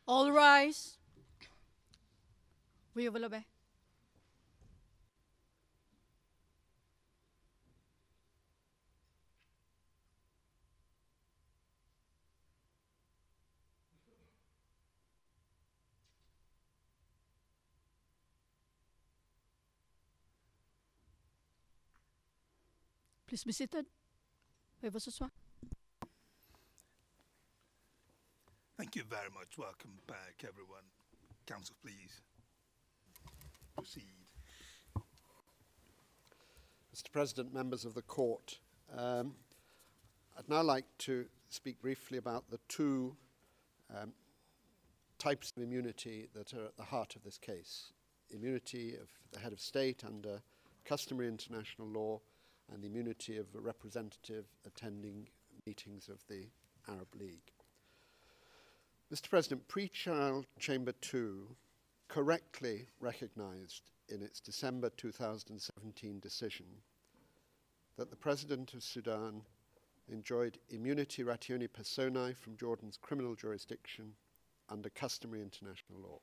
All rise. Veuillez vous lever. Please be seated. Veuillez vous asseoir. Thank you very much. Welcome back, everyone. Council, please proceed. Mr. President, members of the court, I'd now like to speak briefly about the two types of immunity that are at the heart of this case. Immunity of the head of state under customary international law and the immunity of a representative attending meetings of the Arab League. Mr. President, Pre-Trial Chamber 2 correctly recognized in its December 2017 decision that the President of Sudan enjoyed immunity ratione personae from Jordan's criminal jurisdiction under customary international law.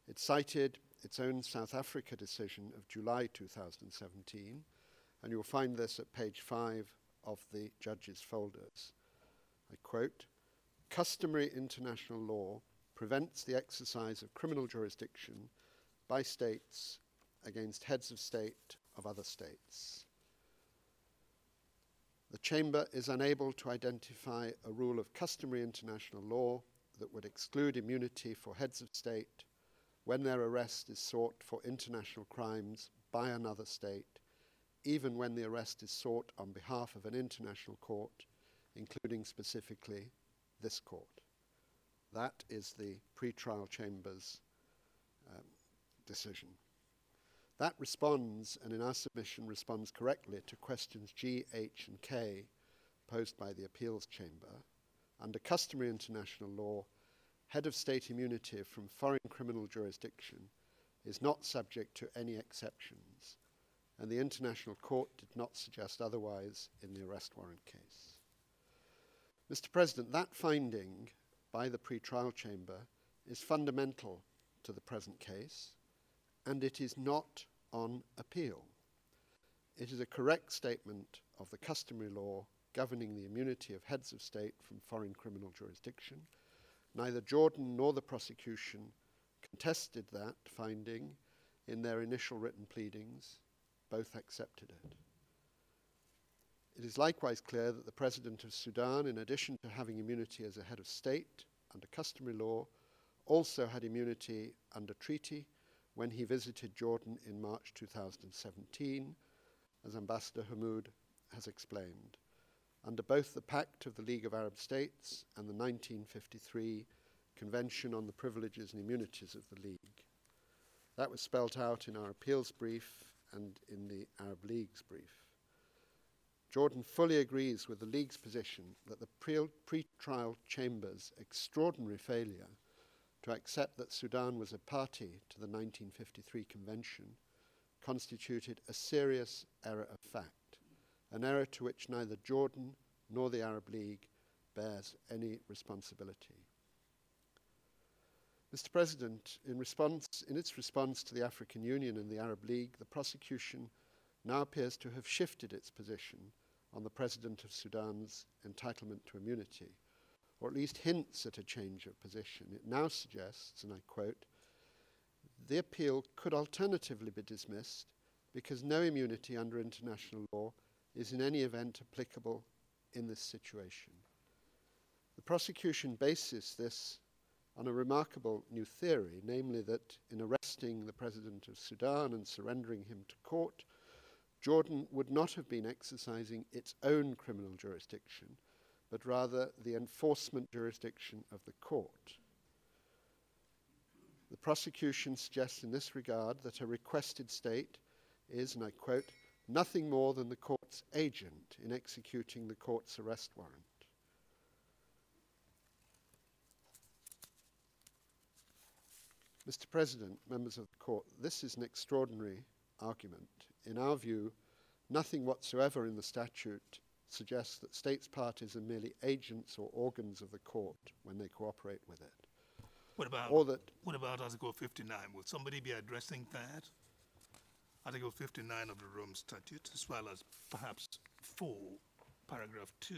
It cited its own South Africa decision of July 2017, and you'll find this at page 5 of the judge's folders. I quote, "Customary international law prevents the exercise of criminal jurisdiction by states against heads of state of other states. The Chamber is unable to identify a rule of customary international law that would exclude immunity for heads of state when their arrest is sought for international crimes by another state, even when the arrest is sought on behalf of an international court, including specifically this court." That is the pre-trial chamber's decision. That responds, and in our submission responds correctly to questions G, H, and K posed by the appeals chamber. Under customary international law, head of state immunity from foreign criminal jurisdiction is not subject to any exceptions, and the International Court did not suggest otherwise in the arrest warrant case. Mr. President, that finding by the pre-trial chamber is fundamental to the present case, and it is not on appeal. It is a correct statement of the customary law governing the immunity of heads of state from foreign criminal jurisdiction. Neither Jordan nor the prosecution contested that finding in their initial written pleadings. Both accepted it. It is likewise clear that the President of Sudan, in addition to having immunity as a head of state under customary law, also had immunity under treaty when he visited Jordan in March 2017, as Ambassador Hammoud has explained, under both the Pact of the League of Arab States and the 1953 Convention on the Privileges and Immunities of the League. That was spelt out in our appeals brief and in the Arab League's brief. Jordan fully agrees with the League's position that the pre-trial chamber's extraordinary failure to accept that Sudan was a party to the 1953 Convention constituted a serious error of fact, an error to which neither Jordan nor the Arab League bears any responsibility. Mr. President, in its response to the African Union and the Arab League, the prosecution now appears to have shifted its position on the President of Sudan's entitlement to immunity, or at least hints at a change of position. It now suggests, and I quote, "The appeal could alternatively be dismissed because no immunity under international law is in any event applicable in this situation." The prosecution bases this on a remarkable new theory, namely that in arresting the President of Sudan and surrendering him to court, Jordan would not have been exercising its own criminal jurisdiction, but rather the enforcement jurisdiction of the court. The prosecution suggests in this regard that a requested state is, and I quote, "nothing more than the court's agent in executing the court's arrest warrant." Mr. President, members of the court, this is an extraordinary argument. In our view, nothing whatsoever in the statute suggests that states parties are merely agents or organs of the court when they cooperate with it. What about, or that what about Article 59? Will somebody be addressing that? Article 59 of the Rome Statute, as well as perhaps 4, paragraph 2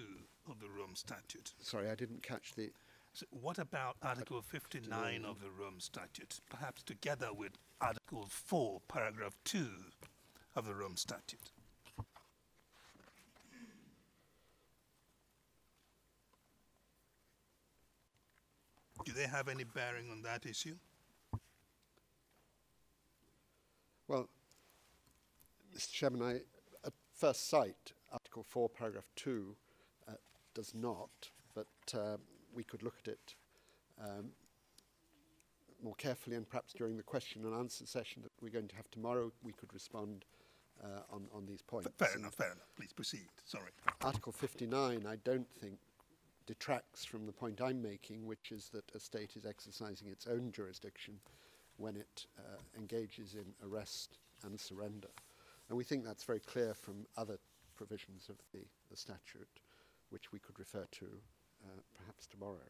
of the Rome Statute. sorry, I didn't catch the. So what about Article 59 of the Rome Statute, perhaps together with Article 4, paragraph 2 of the Rome Statute? Do they have any bearing on that issue? Well, Mr. Chairman, at first sight, Article 4, paragraph 2 does not, but we could look at it more carefully, and perhaps during the question and answer session that we're going to have tomorrow, we could respond on these points. Fair enough, fair enough. Please proceed. Sorry. Article 59, I don't think, detracts from the point I'm making, which is that a state is exercising its own jurisdiction when it engages in arrest and surrender. And we think that's very clear from other provisions of the statute, which we could refer to perhaps tomorrow.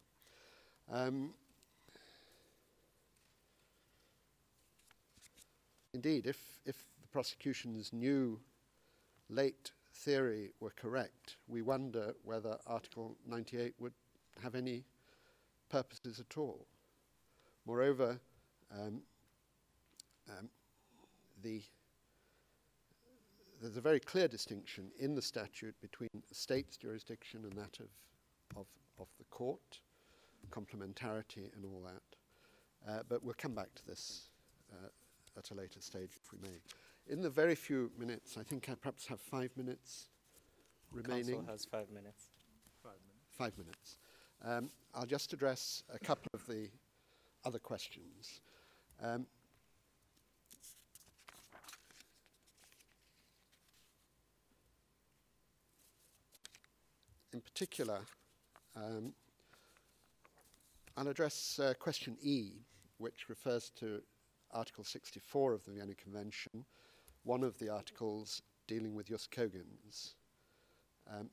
Indeed, if the prosecution's new late theory were correct, we wonder whether Article 98 would have any purposes at all. Moreover, there's a very clear distinction in the statute between a state's jurisdiction and that of the court, complementarity and all that. But we'll come back to this at a later stage if we may. In the very few minutes, I think I perhaps have 5 minutes remaining. Council has 5 minutes. 5 minutes. I'll just address a couple of the other questions. In particular, I'll address question E, which refers to Article 64 of the Vienna Convention, one of the articles dealing with jus cogens.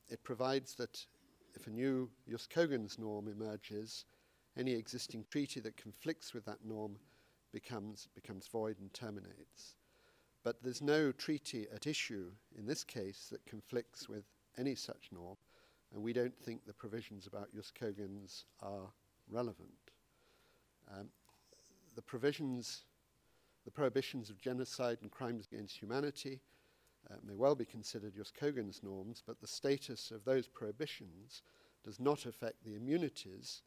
It provides that if a new jus cogens norm emerges, any existing treaty that conflicts with that norm becomes void and terminates. But there's no treaty at issue in this case that conflicts with any such norm, and we don't think the provisions about jus cogens are relevant. The prohibitions of genocide and crimes against humanity may well be considered jus cogens norms, but the status of those prohibitions does not affect the immunities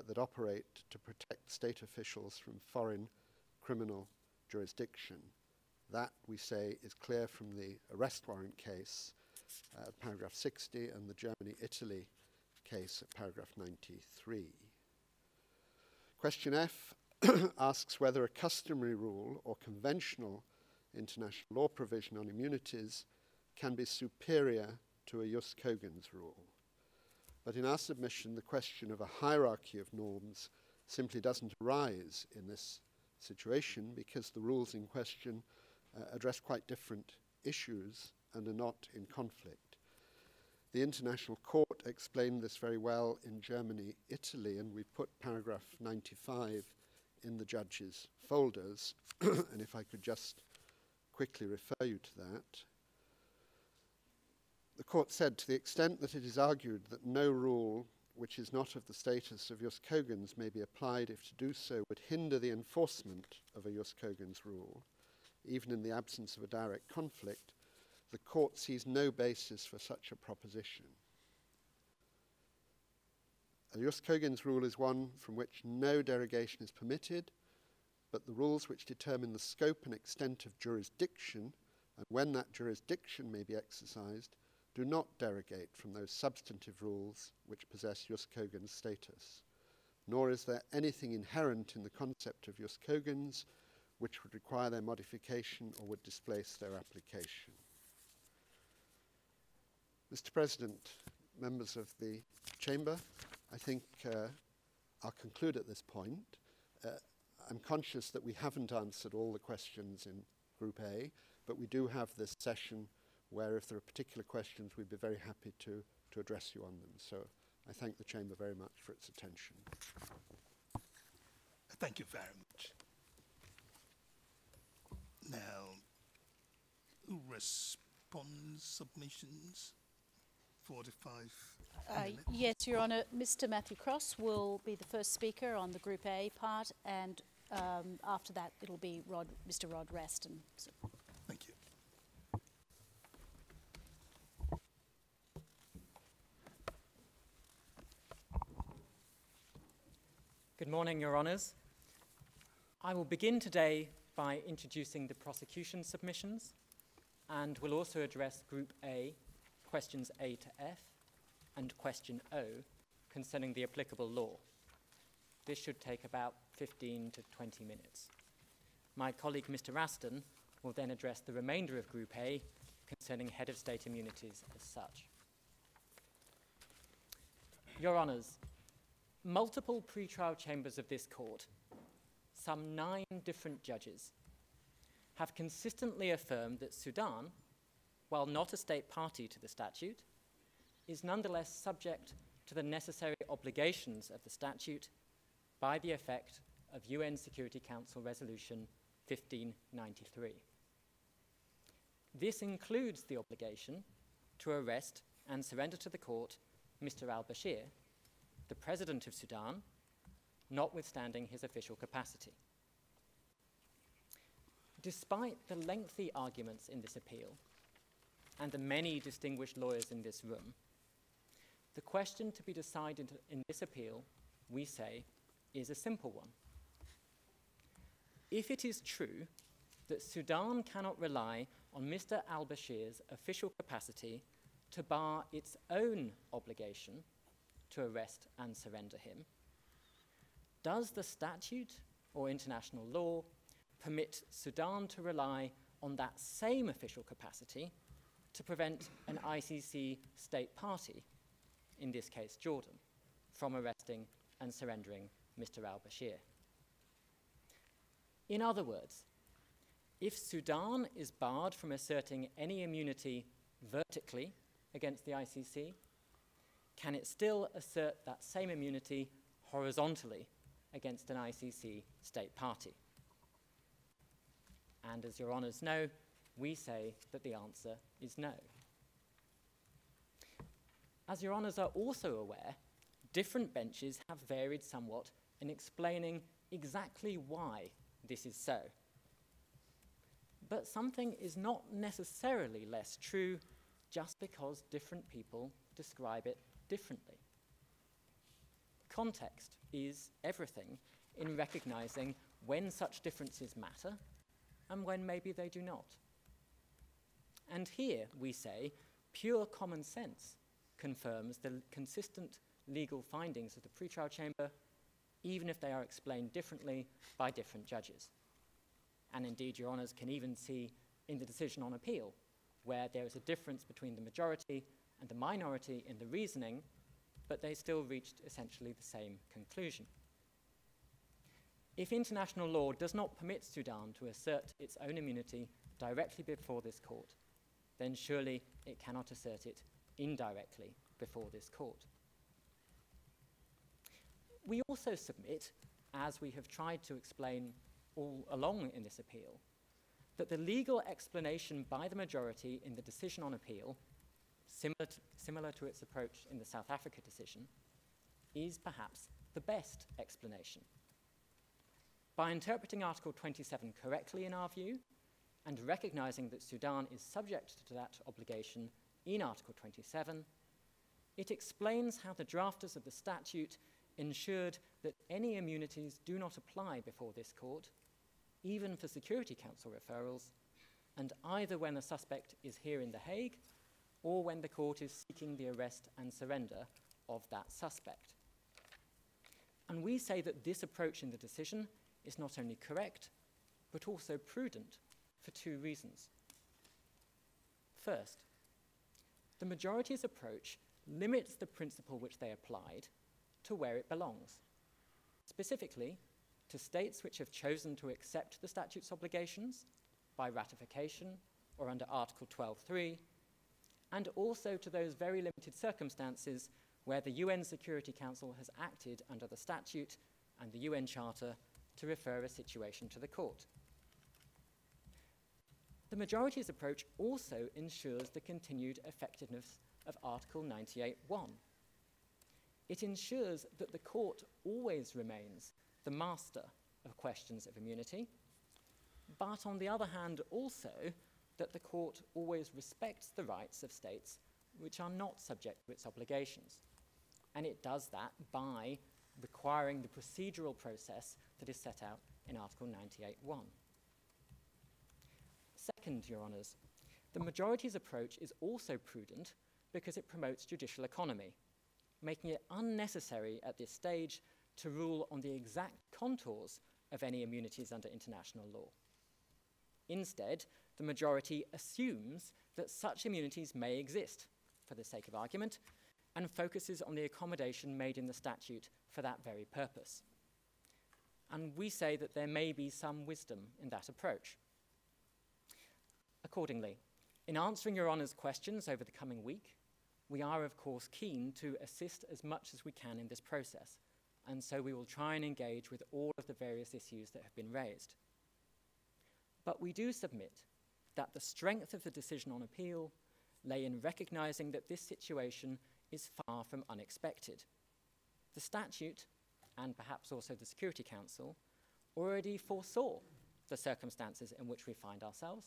that operate to protect state officials from foreign criminal jurisdiction. That, we say, is clear from the arrest warrant case at paragraph 60 and the Germany-Italy case at paragraph 93. Question F asks whether a customary rule or conventional international law provision on immunities can be superior to a jus cogens rule. But in our submission, the question of a hierarchy of norms simply doesn't arise in this situation because the rules in question address quite different issues and are not in conflict. The International Court explained this very well in Germany, Italy, and we put paragraph 95 in the judge's folders. And if I could just quickly refer you to that. The court said, to the extent that it is argued that no rule which is not of the status of jus cogens may be applied if to do so would hinder the enforcement of a jus cogens rule, even in the absence of a direct conflict, the court sees no basis for such a proposition. A jus cogens rule is one from which no derogation is permitted, but the rules which determine the scope and extent of jurisdiction and when that jurisdiction may be exercised do not derogate from those substantive rules which possess jus cogens status, nor is there anything inherent in the concept of jus cogens which would require their modification or would displace their application. Mr. President, members of the Chamber, I think I'll conclude at this point. I'm conscious that we haven't answered all the questions in Group A, but we do have this session where if there are particular questions, we'd be very happy to address you on them. So I thank the Chamber very much for its attention. Thank you very much. Now, response submissions, 45 minutes. Yes, Your Honour. Mr. Matthew Cross will be the first speaker on the Group A part, and after that it'll be Mr. Rod Raston. So. Thank you. Good morning, Your Honours. I will begin today by introducing the prosecution submissions, and will also address Group A, questions A to F, and question O concerning the applicable law. This should take about 15 to 20 minutes. My colleague Mr. Raston will then address the remainder of Group A concerning head of state immunities as such. Your Honours, multiple pre-trial chambers of this court, some 9 different judges, have consistently affirmed that Sudan, while not a state party to the statute, is nonetheless subject to the necessary obligations of the statute by the effect of UN Security Council Resolution 1593. This includes the obligation to arrest and surrender to the court Mr. al-Bashir, the President of Sudan, notwithstanding his official capacity. Despite the lengthy arguments in this appeal and the many distinguished lawyers in this room, the question to be decided in this appeal, we say, is a simple one. If it is true that Sudan cannot rely on Mr. al-Bashir's official capacity to bar its own obligation to arrest and surrender him, does the statute or international law permit Sudan to rely on that same official capacity to prevent an ICC state party, in this case Jordan, from arresting and surrendering Mr. al-Bashir? In other words, if Sudan is barred from asserting any immunity vertically against the ICC, can it still assert that same immunity horizontally against an ICC state party? And as Your Honours know, we say that the answer is no. As Your Honours are also aware, different benches have varied somewhat in explaining exactly why this is so. But something is not necessarily less true just because different people describe it differently. Context is everything in recognizing when such differences matter and when maybe they do not. And here, we say, pure common sense confirms the consistent legal findings of the pretrial chamber, even if they are explained differently by different judges. And indeed, Your Honours can even see in the decision on appeal, where there is a difference between the majority and the minority in the reasoning, but they still reached essentially the same conclusion. If international law does not permit Sudan to assert its own immunity directly before this court, then surely it cannot assert it indirectly before this court. We also submit, as we have tried to explain all along in this appeal, that the legal explanation by the majority in the decision on appeal, similar to its approach in the South Africa decision, is perhaps the best explanation. By interpreting Article 27 correctly in our view, and recognizing that Sudan is subject to that obligation in Article 27, it explains how the drafters of the statute ensured that any immunities do not apply before this court, even for Security Council referrals, and either when the suspect is here in The Hague or when the court is seeking the arrest and surrender of that suspect. And we say that this approach in the decision is not only correct, but also prudent for 2 reasons. First, the majority's approach limits the principle which they applied to where it belongs, specifically to states which have chosen to accept the statute's obligations by ratification or under Article 12.3, and also to those very limited circumstances where the UN Security Council has acted under the statute and the UN Charter to refer a situation to the court. The majority's approach also ensures the continued effectiveness of Article 98(1). It ensures that the court always remains the master of questions of immunity, but on the other hand also that the court always respects the rights of states which are not subject to its obligations. And it does that by requiring the procedural process that is set out in Article 98(1). Second, Your Honours, the majority's approach is also prudent because it promotes judicial economy, making it unnecessary at this stage to rule on the exact contours of any immunities under international law. Instead, the majority assumes that such immunities may exist, for the sake of argument, and focuses on the accommodation made in the statute for that very purpose. And we say that there may be some wisdom in that approach. Accordingly, in answering Your Honour's questions over the coming week, we are of course keen to assist as much as we can in this process, and so we will try and engage with all of the various issues that have been raised. But we do submit that the strength of the decision on appeal lay in recognising that this situation is far from unexpected. The statute, and perhaps also the Security Council, already foresaw the circumstances in which we find ourselves,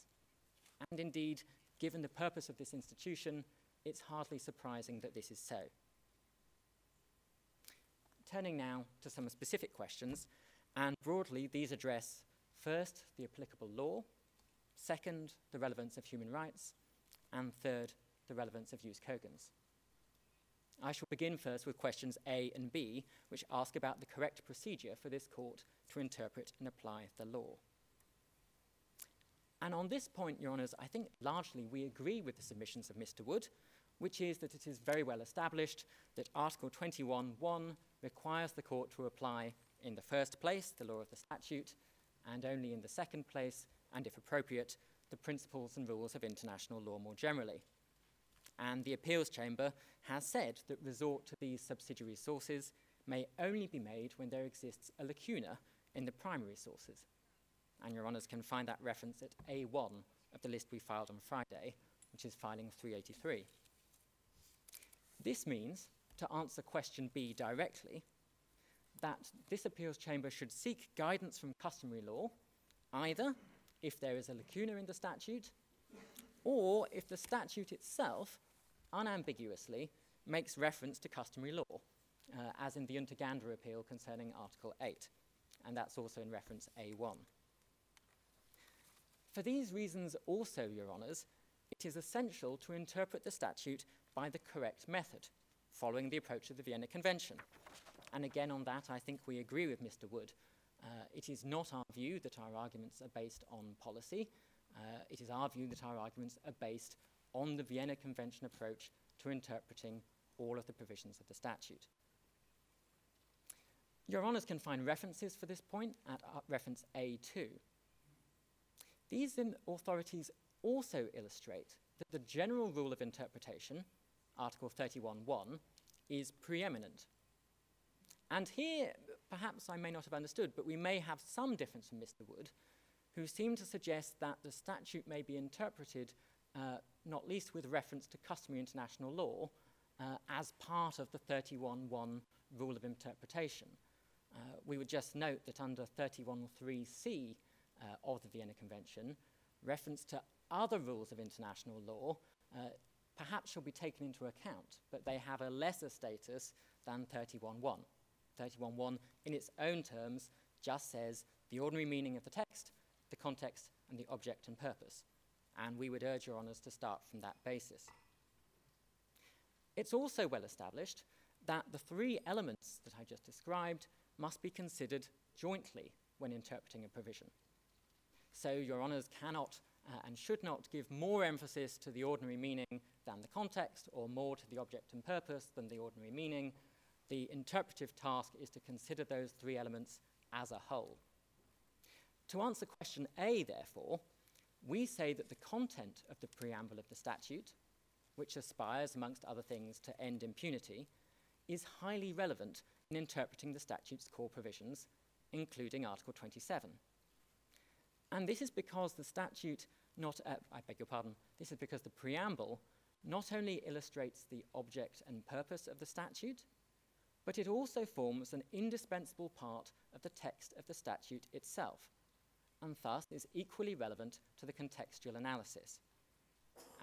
and indeed, given the purpose of this institution, it's hardly surprising that this is so. Turning now to some specific questions, and broadly these address first, the applicable law, second, the relevance of human rights, and third, the relevance of jus cogens. I shall begin first with questions A and B, which ask about the correct procedure for this court to interpret and apply the law. And on this point, Your Honours, I think largely we agree with the submissions of Mr. Wood, which is that it is very well established that Article 21(1) requires the court to apply in the first place the law of the statute, and only in the second place, and if appropriate, the principles and rules of international law more generally. And the appeals chamber has said that resort to these subsidiary sources may only be made when there exists a lacuna in the primary sources. And Your Honours can find that reference at A1 of the list we filed on Friday, which is filing 383. This means, to answer question B directly, that this appeals chamber should seek guidance from customary law, either if there is a lacuna in the statute, or if the statute itself unambiguously makes reference to customary law, as in the Untergander appeal concerning Article 8, and that's also in reference A1. For these reasons also, Your Honours, it is essential to interpret the statute by the correct method, following the approach of the Vienna Convention. And again on that, I think we agree with Mr. Wood. It is not our view that our arguments are based on policy. It is our view that our arguments are based on the Vienna Convention approach to interpreting all of the provisions of the statute. Your Honours can find references for this point at reference A2. These authorities also illustrate that the general rule of interpretation, Article 31(1), is preeminent. And here, perhaps I may not have understood, but we may have some difference from Mr. Wood, who seemed to suggest that the statute may be interpreted, not least with reference to customary international law, as part of the 31(1) rule of interpretation. We would just note that under 31(3)(c) of the Vienna Convention, reference to other rules of international law perhaps shall be taken into account, but they have a lesser status than 31(1). 31(1) in its own terms just says the ordinary meaning of the text, the context, and the object and purpose. And we would urge Your Honours to start from that basis. It's also well established that the three elements that I just described must be considered jointly when interpreting a provision. So Your Honours cannot and should not give more emphasis to the ordinary meaning than the context, or more to the object and purpose than the ordinary meaning. The interpretive task is to consider those three elements as a whole. To answer question A, therefore, we say that the content of the preamble of the statute, which aspires, amongst other things, to end impunity, is highly relevant in interpreting the statute's core provisions including Article 27. And this is because the statute this is because the preamble not only illustrates the object and purpose of the statute, but it also forms an indispensable part of the text of the statute itself, and thus is equally relevant to the contextual analysis.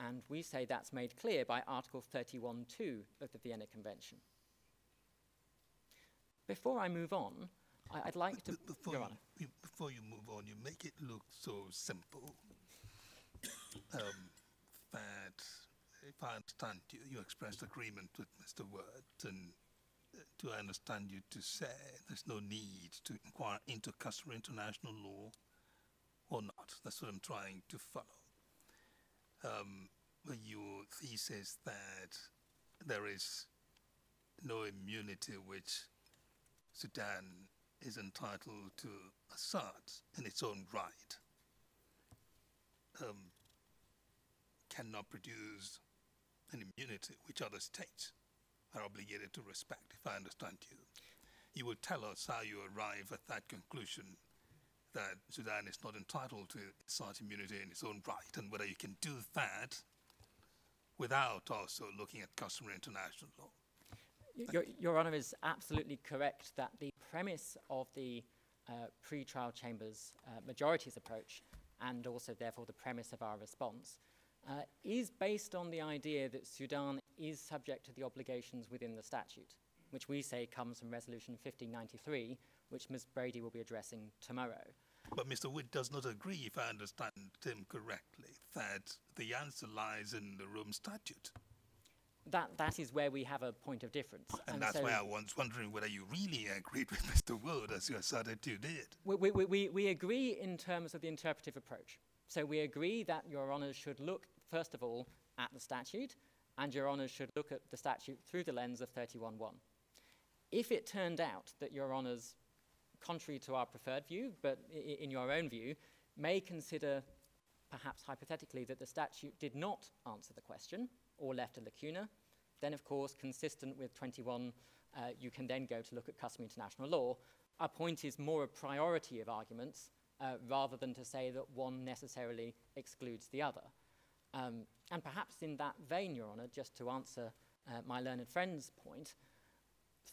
And we say that's made clear by Article 31.2 of the Vienna Convention. Before I move on, I'd like to... Before you move on, you make it look so simple that, if I understand you, you expressed agreement with Mr. Word, and do I understand you to say there's no need to inquire into customary international law or not? That's what I'm trying to follow. Your thesis that there is no immunity which Sudan is entitled to assert in its own right cannot produce an immunity which other states are obligated to respect, if I understand you. You will tell us how you arrive at that conclusion that Sudan is not entitled to such immunity in its own right, and whether you can do that without also looking at customary international law. Your Honour is absolutely correct that the premise of the pre-trial chamber's majority's approach, and also therefore the premise of our response, is based on the idea that Sudan is subject to the obligations within the statute, which we say comes from Resolution 1593, which Ms. Brady will be addressing tomorrow. But Mr. Wood does not agree, if I understand him correctly, that the answer lies in the Rome Statute. That is where we have a point of difference. And that's why I was wondering whether you really agreed with Mr. Wood, as you asserted you did. We agree in terms of the interpretive approach. So we agree that Your Honours should look, first of all, at the statute, and Your Honours should look at the statute through the lens of 31.1. If it turned out that Your Honours, contrary to our preferred view, but in your own view, may consider, perhaps hypothetically, that the statute did not answer the question, or left a lacuna, then of course, consistent with 21, you can then go to look at customary international law. Our point is more a priority of arguments, rather than to say that one necessarily excludes the other. And perhaps in that vein, Your Honour, just to answer my learned friend's point,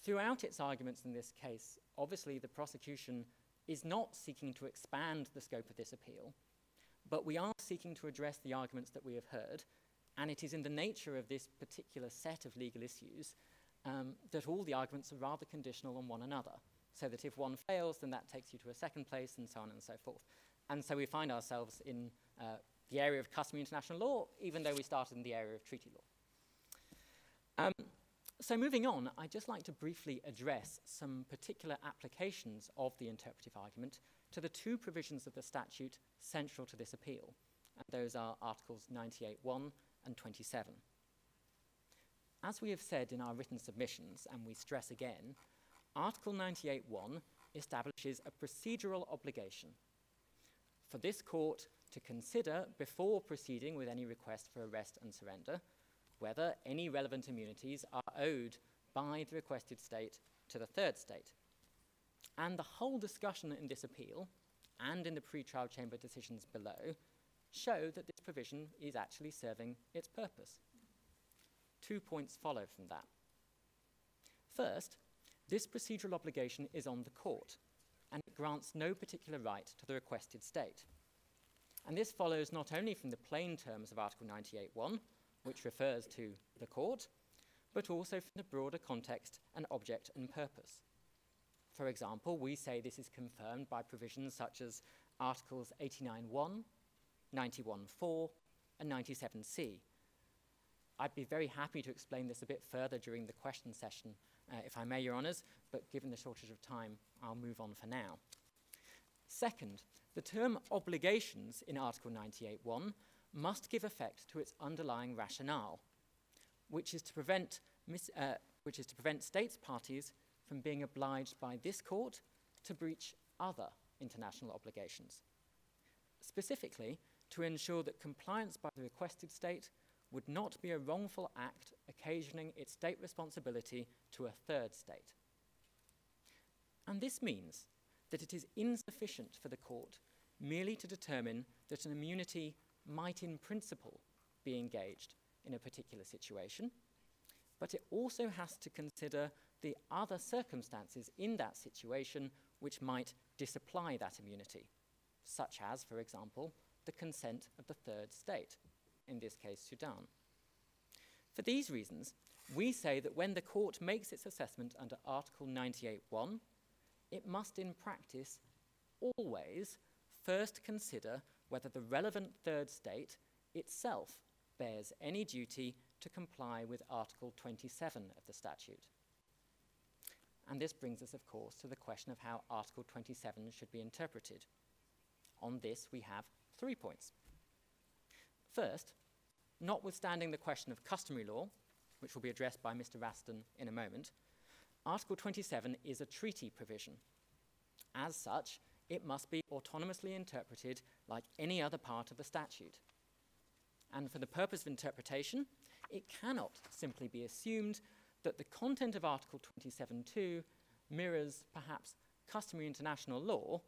throughout its arguments in this case, obviously the prosecution is not seeking to expand the scope of this appeal, but we are seeking to address the arguments that we have heard, and it is in the nature of this particular set of legal issues that all the arguments are rather conditional on one another, so that if one fails, then that takes you to a second place, and so on and so forth. And so we find ourselves in the area of customary international law, even though we started in the area of treaty law. So moving on, I'd just like to briefly address some particular applications of the interpretive argument to the two provisions of the statute central to this appeal, and those are Articles 98.1 and 27. As we have said in our written submissions, and we stress again, Article 98.1 establishes a procedural obligation for this court to consider, before proceeding with any request for arrest and surrender, whether any relevant immunities are owed by the requested state to the third state. And the whole discussion in this appeal, and in the pre-trial chamber decisions below, show that this provision is actually serving its purpose. 2 points follow from that. First, this procedural obligation is on the court, and it grants no particular right to the requested state. And this follows not only from the plain terms of Article 98.1, which refers to the court, but also from the broader context and object and purpose. For example, we say this is confirmed by provisions such as Articles 89.1, 91.4, and 97C. I'd be very happy to explain this a bit further during the question session, if I may, Your Honours, but given the shortage of time, I'll move on for now. Second, the term obligations in Article 98.1 must give effect to its underlying rationale, which is to prevent states parties from being obliged by this court to breach other international obligations. Specifically, to ensure that compliance by the requested state would not be a wrongful act occasioning its state responsibility to a third state. And this means that it is insufficient for the court merely to determine that an immunity might in principle be engaged in a particular situation, but it also has to consider the other circumstances in that situation which might disapply that immunity, such as, for example, the consent of the third state, in this case Sudan. For these reasons, we say that when the court makes its assessment under Article 98.1, it must in practice always first consider whether the relevant third state itself bears any duty to comply with Article 27 of the statute. And this brings us, of course, to the question of how Article 27 should be interpreted. On this, we have 3 points. First, notwithstanding the question of customary law, which will be addressed by Mr. Raston in a moment, Article 27 is a treaty provision. As such, it must be autonomously interpreted like any other part of the statute. And for the purpose of interpretation, it cannot simply be assumed that the content of Article 27.2 mirrors perhaps customary international law,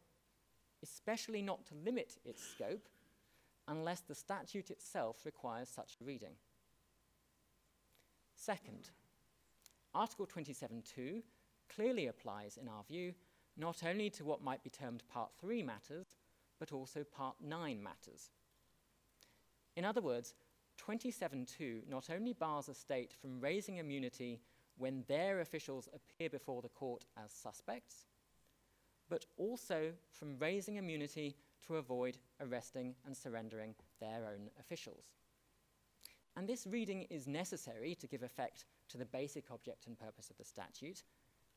especially not to limit its scope, unless the statute itself requires such a reading. Second, Article 27.2 clearly applies, in our view, not only to what might be termed Part 3 matters, but also Part 9 matters. In other words, 27.2 not only bars a state from raising immunity when their officials appear before the court as suspects, but also from raising immunity to avoid arresting and surrendering their own officials. And this reading is necessary to give effect to the basic object and purpose of the statute,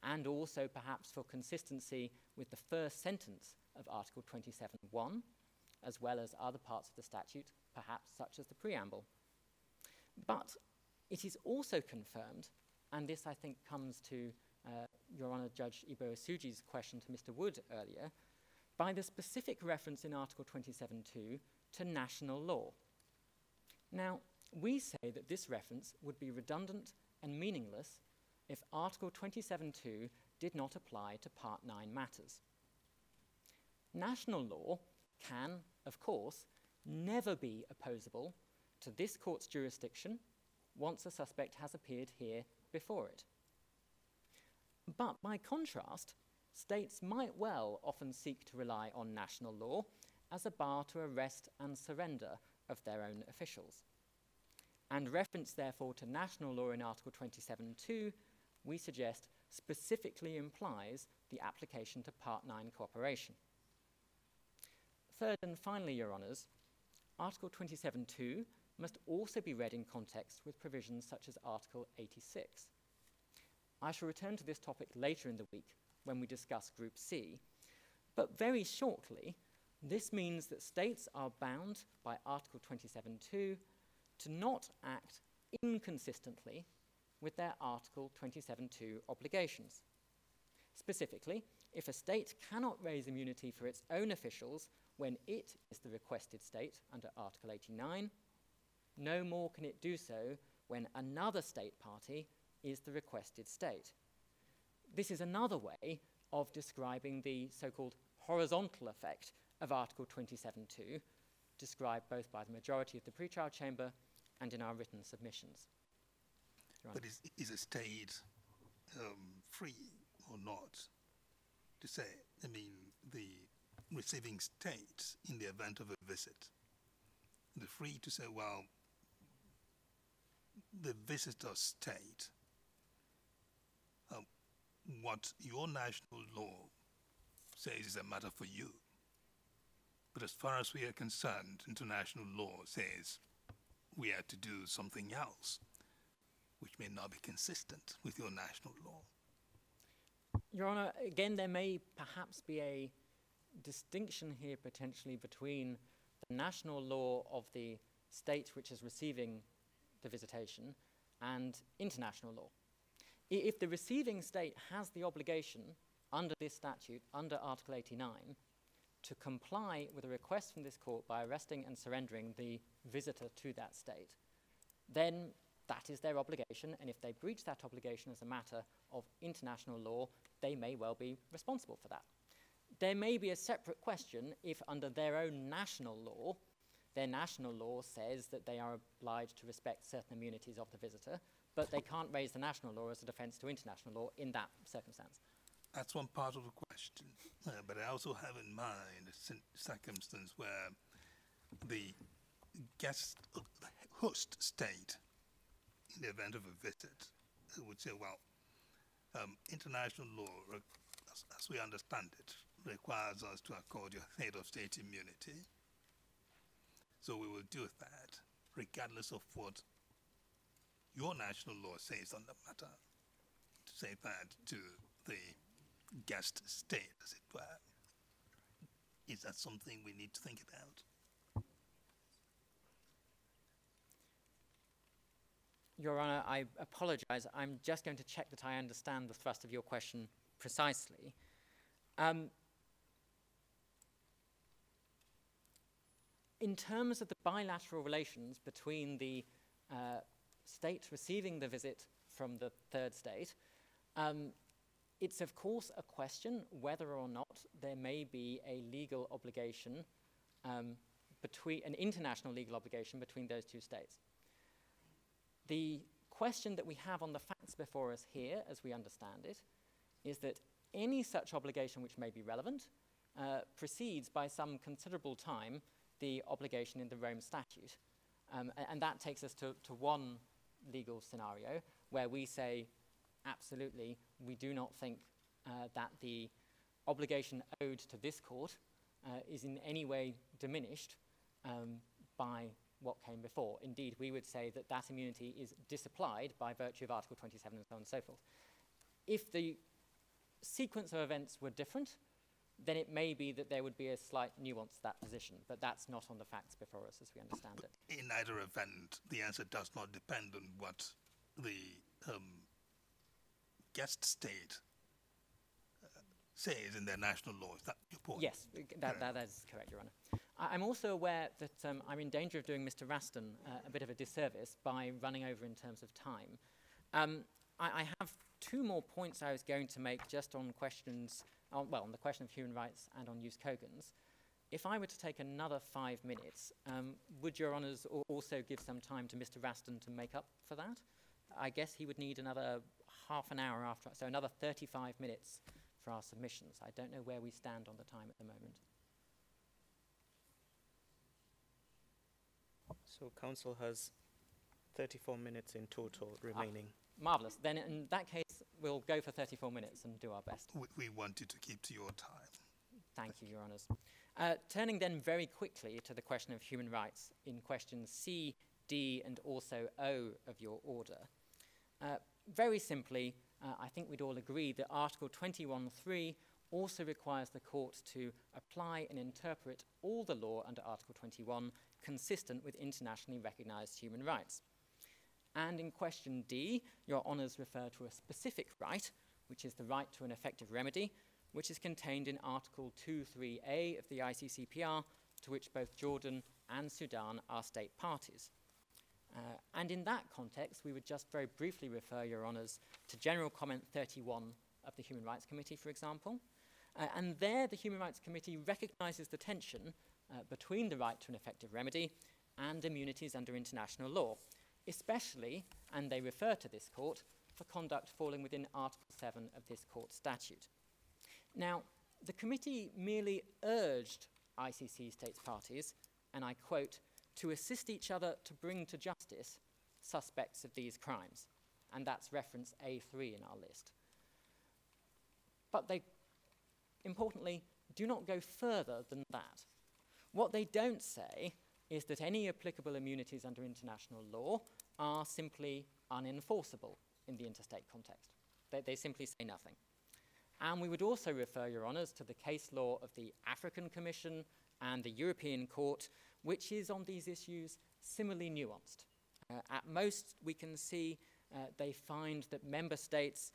and also perhaps for consistency with the first sentence of Article 27.1, as well as other parts of the statute, perhaps such as the preamble. But it is also confirmed, and this I think comes to Your Honour Judge Ibo Asuji's question to Mr. Wood earlier, by the specific reference in Article 27.2 to national law. Now, we say that this reference would be redundant and meaningless if Article 27.2 did not apply to Part 9 matters. National law can, of course, never be opposable to this court's jurisdiction once a suspect has appeared here before it. But by contrast, states might well often seek to rely on national law as a bar to arrest and surrender of their own officials. And reference, therefore, to national law in Article 27.2, we suggest, specifically implies the application to Part 9 cooperation. Third and finally, Your Honours, Article 27.2 must also be read in context with provisions such as Article 86. I shall return to this topic later in the week when we discuss Group C, but very shortly, this means that states are bound by Article 27.2 to not act inconsistently with their Article 27.2 obligations. Specifically, if a state cannot raise immunity for its own officials when it is the requested state under Article 89, no more can it do so when another state party is the requested state. This is another way of describing the so-called horizontal effect of Article 27.2, described both by the majority of the pre-trial chamber and in our written submissions. But is a state free or not to say, I mean, the receiving state in the event of a visit, they're free to say, well, the visitor state, what your national law says is a matter for you. But as far as we are concerned, international law says we are to do something else, which may not be consistent with your national law. Your Honour, again, there may perhaps be a distinction here potentially between the national law of the state which is receiving the visitation and international law. If the receiving state has the obligation under this statute, under Article 89, to comply with a request from this court by arresting and surrendering the visitor to that state, then that is their obligation, and if they breach that obligation as a matter of international law, they may well be responsible for that. there may be a separate question if under their own national law says that they are obliged to respect certain immunities of the visitor, but they can't raise the national law as a defence to international law in that circumstance. That's one part of the question. But I also have in mind a circumstance where the host state, in the event of a visit, would say, well, international law, as we understand it, requires us to accord your head of state immunity. So we will do that, regardless of what your national law says on the matter, to say that to the guest state, as it were. Is that something we need to think about? Your Honour, I apologise. I'm just going to check that I understand the thrust of your question precisely. In terms of the bilateral relations between the state receiving the visit from the third state, it's of course a question whether or not there may be a legal obligation, an international legal obligation between those two states. The question that we have on the facts before us here, as we understand it, is that any such obligation which may be relevant precedes by some considerable time the obligation in the Rome Statute. And that takes us to one legal scenario where we say, absolutely, we do not think that the obligation owed to this court is in any way diminished by what came before. Indeed, we would say that that immunity is disapplied by virtue of Article 27 and so on and so forth. If the sequence of events were different, then it may be that there would be a slight nuance to that position, but that's not on the facts before us as we understand it. In either event, the answer does not depend on what the guest state says in their national law. Is that your point? Yes, that is correct, Your Honour. I'm also aware that I'm in danger of doing Mr. Raston a bit of a disservice by running over in terms of time. I have two more points I was going to make just on questions, on the question of human rights and on use Kogan's. If I were to take another 5 minutes, would Your Honours also give some time to Mr. Raston to make up for that? I guess he would need another half an hour after, so another 35 minutes for our submissions. I don't know where we stand on the time at the moment. So Council has 34 minutes in total remaining. Marvellous. Then in that case, we'll go for 34 minutes and do our best. We want you to keep to your time. Thank you, Your Honours. Turning then very quickly to the question of human rights in questions C, D, and also O of your order. Very simply, I think we'd all agree that Article 21.3 also requires the court to apply and interpret all the law under Article 21 consistent with internationally recognised human rights. And in question D, Your Honours refer to a specific right, which is the right to an effective remedy, which is contained in Article 2.3a of the ICCPR, to which both Jordan and Sudan are state parties. And in that context, we would just very briefly refer, Your Honours, to General Comment 31 of the Human Rights Committee, for example. And there, the Human Rights Committee recognises the tension between the right to an effective remedy and immunities under international law, especially, and they refer to this court, for conduct falling within Article 7 of this court statute. Now, the committee merely urged ICC states parties, and I quote, to assist each other to bring to justice suspects of these crimes. And that's reference A3 in our list. But they, importantly, do not go further than that. What they don't say is that any applicable immunities under international law are simply unenforceable in the interstate context. They simply say nothing. And we would also refer, Your Honours, to the case law of the African Commission and the European Court, which is on these issues similarly nuanced. At most, we can see they find that member states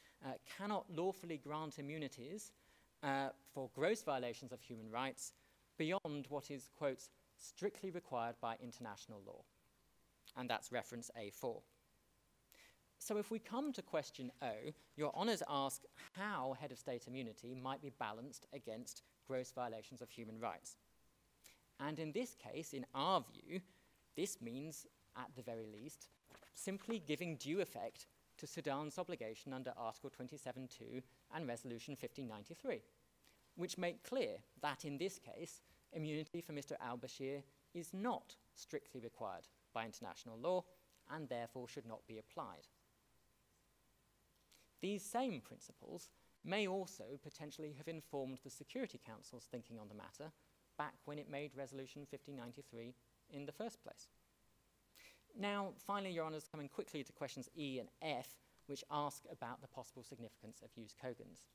cannot lawfully grant immunities for gross violations of human rights beyond what is, quote, strictly required by international law. And that's reference A4. So if we come to question O, Your Honours ask how head of state immunity might be balanced against gross violations of human rights. And in this case, in our view, this means, at the very least, simply giving due effect to Sudan's obligation under Article 27.2 and Resolution 1593, which make clear that in this case, immunity for Mr. al-Bashir is not strictly required by international law and therefore should not be applied. These same principles may also potentially have informed the Security Council's thinking on the matter back when it made Resolution 1593 in the first place. Now, finally, Your Honours, coming quickly to questions E and F, which ask about the possible significance of use Kogans.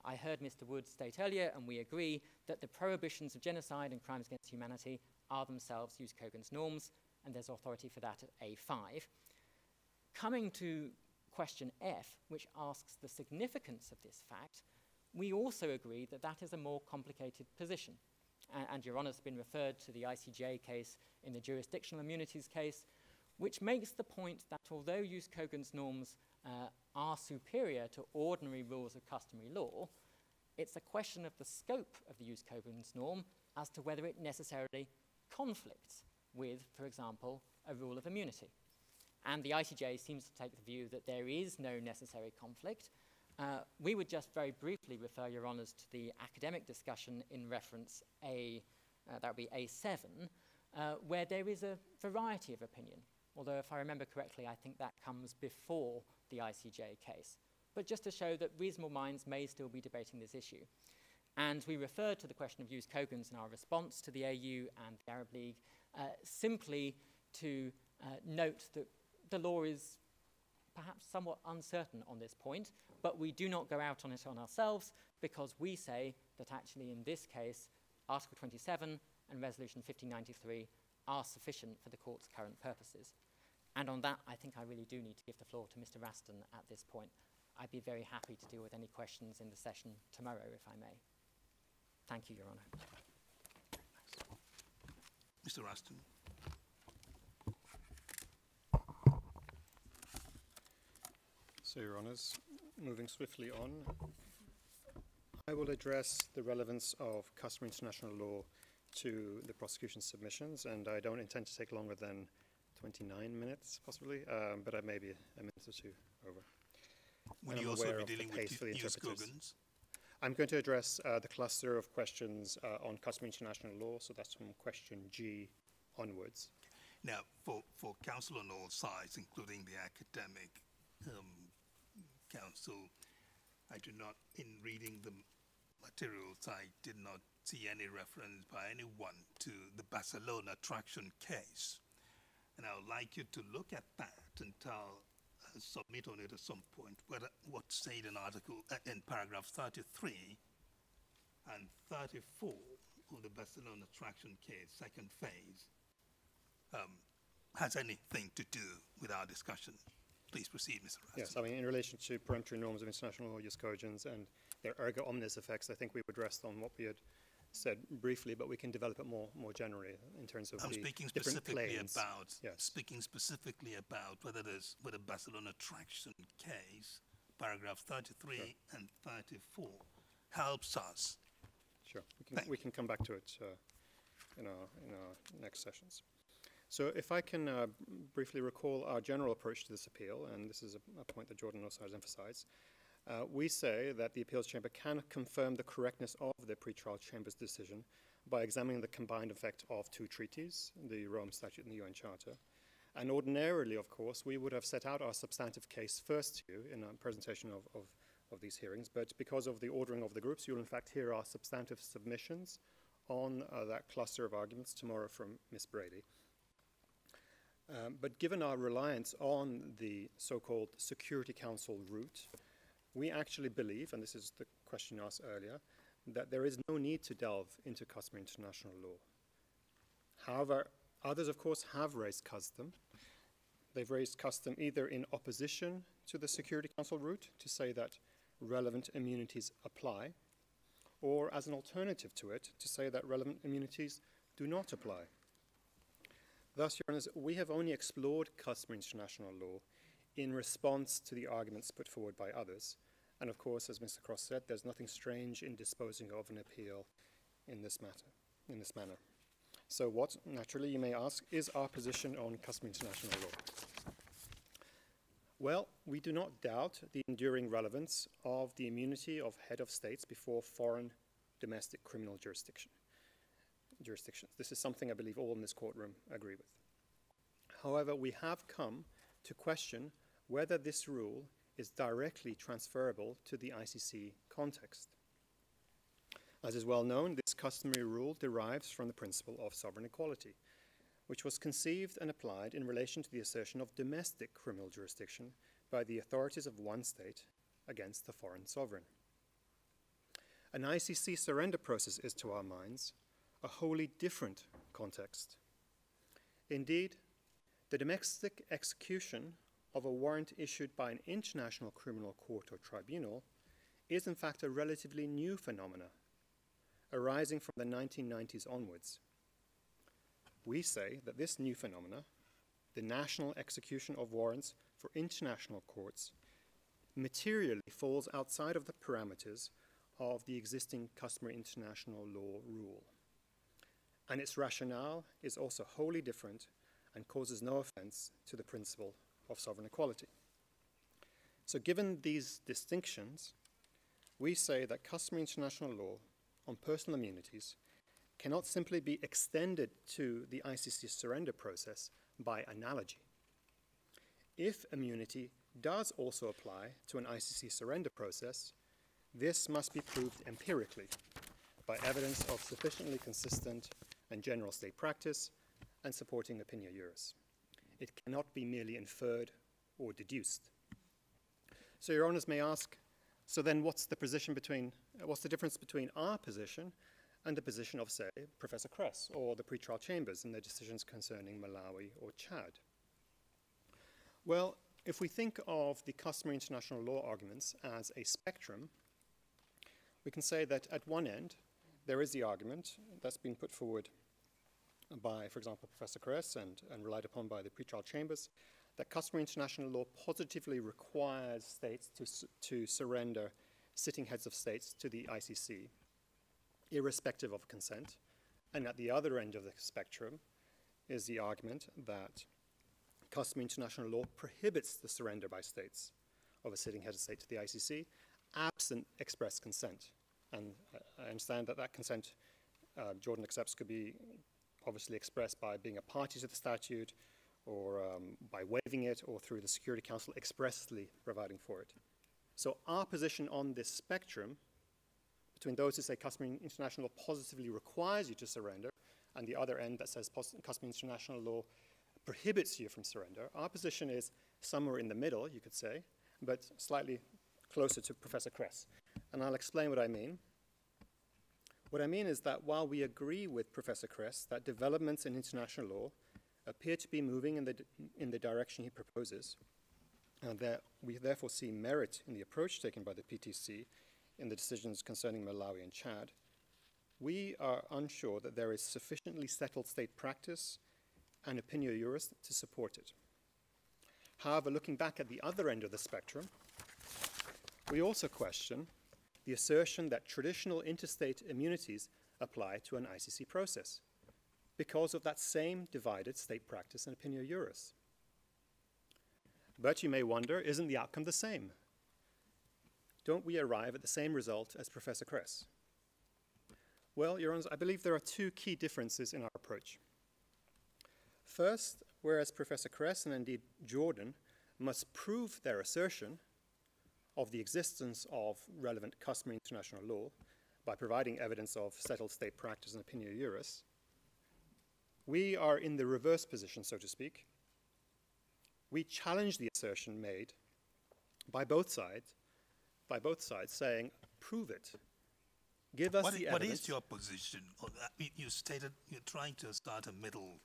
I heard Mr. Wood state earlier, and we agree, that the prohibitions of genocide and crimes against humanity are themselves use Kogan's norms, and there's authority for that at A5. Coming to question F, which asks the significance of this fact, we also agree that that is a more complicated position. And Your Honour's been referred to the ICJ case in the jurisdictional immunities case, which makes the point that although use Kogan's norms are superior to ordinary rules of customary law, it's a question of the scope of the use Kogan's norm as to whether it necessarily conflicts with, for example, a rule of immunity. And the ICJ seems to take the view that there is no necessary conflict. We would just very briefly refer Your Honours to the academic discussion in reference that would be A7, where there is a variety of opinion. Although, if I remember correctly, I think that comes before the ICJ case. But just to show that reasonable minds may still be debating this issue. And we referred to the question of use Kogans in our response to the AU and the Arab League, simply to note that the law is perhaps somewhat uncertain on this point, but we do not go out on it on ourselves, because we say that actually in this case, Article 27 and Resolution 1593 are sufficient for the court's current purposes. And on that, I think I really do need to give the floor to Mr. Raston at this point. I'd be very happy to deal with any questions in the session tomorrow, if I may. Thank you, Your Honour. Mr. Raston. So, Your Honours, moving swiftly on, I will address the relevance of customary international law to the prosecution submissions, and I don't intend to take longer than 29 minutes, possibly, but I may be a minute or two over. Will you also be dealing with use Kogans? I'm going to address the cluster of questions on customary international law, so that's from question G onwards. Now, for counsel on all sides, including the academic counsel, I do not, in reading the materials, I did not see any reference by anyone to the Barcelona traction case. And I would like you to look at that and submit on it at some point what's said in in paragraph 33 and 34 of the Barcelona traction case, second phase, has anything to do with our discussion. Please proceed, Mr. Raston. Yes, I mean, in relation to peremptory norms of international law, use Kogans, and their erga omnes effects, I think we would rest on what we had said briefly, but we can develop it more generally in terms of different claims. Speaking specifically about whether Barcelona traction case, paragraph 33 and 34, helps us. Sure, we can come back to it in our next sessions. So if I can briefly recall our general approach to this appeal, and this is a point that Jordan also has emphasized, we say that the appeals chamber can confirm the correctness of the pretrial chamber's decision by examining the combined effect of two treaties, the Rome Statute and the UN Charter. And ordinarily, of course, we would have set out our substantive case first to you in a presentation of these hearings, but because of the ordering of the groups, you'll in fact hear our substantive submissions on that cluster of arguments tomorrow from Ms. Brady. But given our reliance on the so-called Security Council route, we actually believe, and this is the question you asked earlier, that there is no need to delve into customary international law. However, others, of course, have raised custom. They've raised custom either in opposition to the Security Council route to say that relevant immunities apply, or as an alternative to it to say that relevant immunities do not apply. Thus, Your Honours, we have only explored customary international law in response to the arguments put forward by others. And of course, as Mr. Cross said, there's nothing strange in disposing of an appeal in this manner. So what, naturally, you may ask, is our position on customary international law? Well, we do not doubt the enduring relevance of the immunity of head of states before foreign domestic criminal jurisdictions. This is something I believe all in this courtroom agree with. However, we have come to question whether this rule is directly transferable to the ICC context. As is well known, this customary rule derives from the principle of sovereign equality, which was conceived and applied in relation to the assertion of domestic criminal jurisdiction by the authorities of one state against the foreign sovereign. An ICC surrender process is, to our minds, a wholly different context. Indeed, the domestic execution of a warrant issued by an international criminal court or tribunal is in fact a relatively new phenomena, arising from the 1990s onwards. We say that this new phenomena, the national execution of warrants for international courts, materially falls outside of the parameters of the existing customary international law rule. And its rationale is also wholly different and causes no offense to the principle of sovereign equality. So given these distinctions, we say that customary international law on personal immunities cannot simply be extended to the ICC surrender process by analogy. If immunity does also apply to an ICC surrender process, this must be proved empirically by evidence of sufficiently consistent and general state practice and supporting opinio juris. It cannot be merely inferred or deduced. So your honors may ask, so then what's the difference between our position and the position of, say, Professor Kress or the pretrial chambers in their decisions concerning Malawi or Chad? Well, if we think of the customary international law arguments as a spectrum, we can say that at one end, there is the argument that's been put forward by, for example, Professor Kress and relied upon by the pretrial chambers, that customary international law positively requires states to surrender sitting heads of states to the ICC, irrespective of consent. And at the other end of the spectrum is the argument that customary international law prohibits the surrender by states of a sitting head of state to the ICC, absent express consent. And I understand that that consent, Jordan accepts, could be obviously expressed by being a party to the statute or by waiving it or through the Security Council expressly providing for it. So our position on this spectrum between those who say customary international law positively requires you to surrender and the other end that says customary international law prohibits you from surrender, our position is somewhere in the middle, you could say, but slightly closer to Professor Kress. And I'll explain what I mean. What I mean is that while we agree with Professor Kress that developments in international law appear to be moving in the direction he proposes, and that we therefore see merit in the approach taken by the PTC in the decisions concerning Malawi and Chad, we are unsure that there is sufficiently settled state practice and opinio juris to support it. However, looking back at the other end of the spectrum, we also question the assertion that traditional interstate immunities apply to an ICC process because of that same divided state practice and opinio juris. But you may wonder, isn't the outcome the same? Don't we arrive at the same result as Professor Kress? Well, Your Honors, I believe there are two key differences in our approach. First, whereas Professor Kress and indeed Jordan must prove their assertion of the existence of relevant customary international law by providing evidence of settled state practice and opinio juris, we are in the reverse position, so to speak. We challenge the assertion made by both sides, saying, prove it. Give us the evidence. What is your position? You stated you're trying to start a middle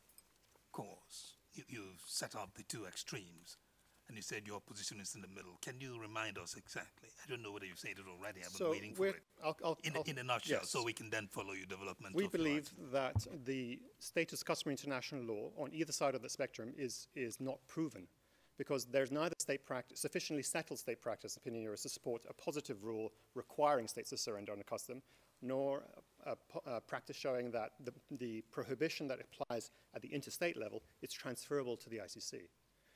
course. You've set up the two extremes. And you said your position is in the middle. Can you remind us exactly? I don't know whether you've said it already. I've been waiting for it. In a nutshell, yes. So we can then follow your development. We believe that the status customary international law on either side of the spectrum is not proven because there's neither state practice, sufficiently settled state practice opinion juris to support a positive rule requiring states to surrender on a custom, nor practice showing that the prohibition that applies at the interstate level is transferable to the ICC.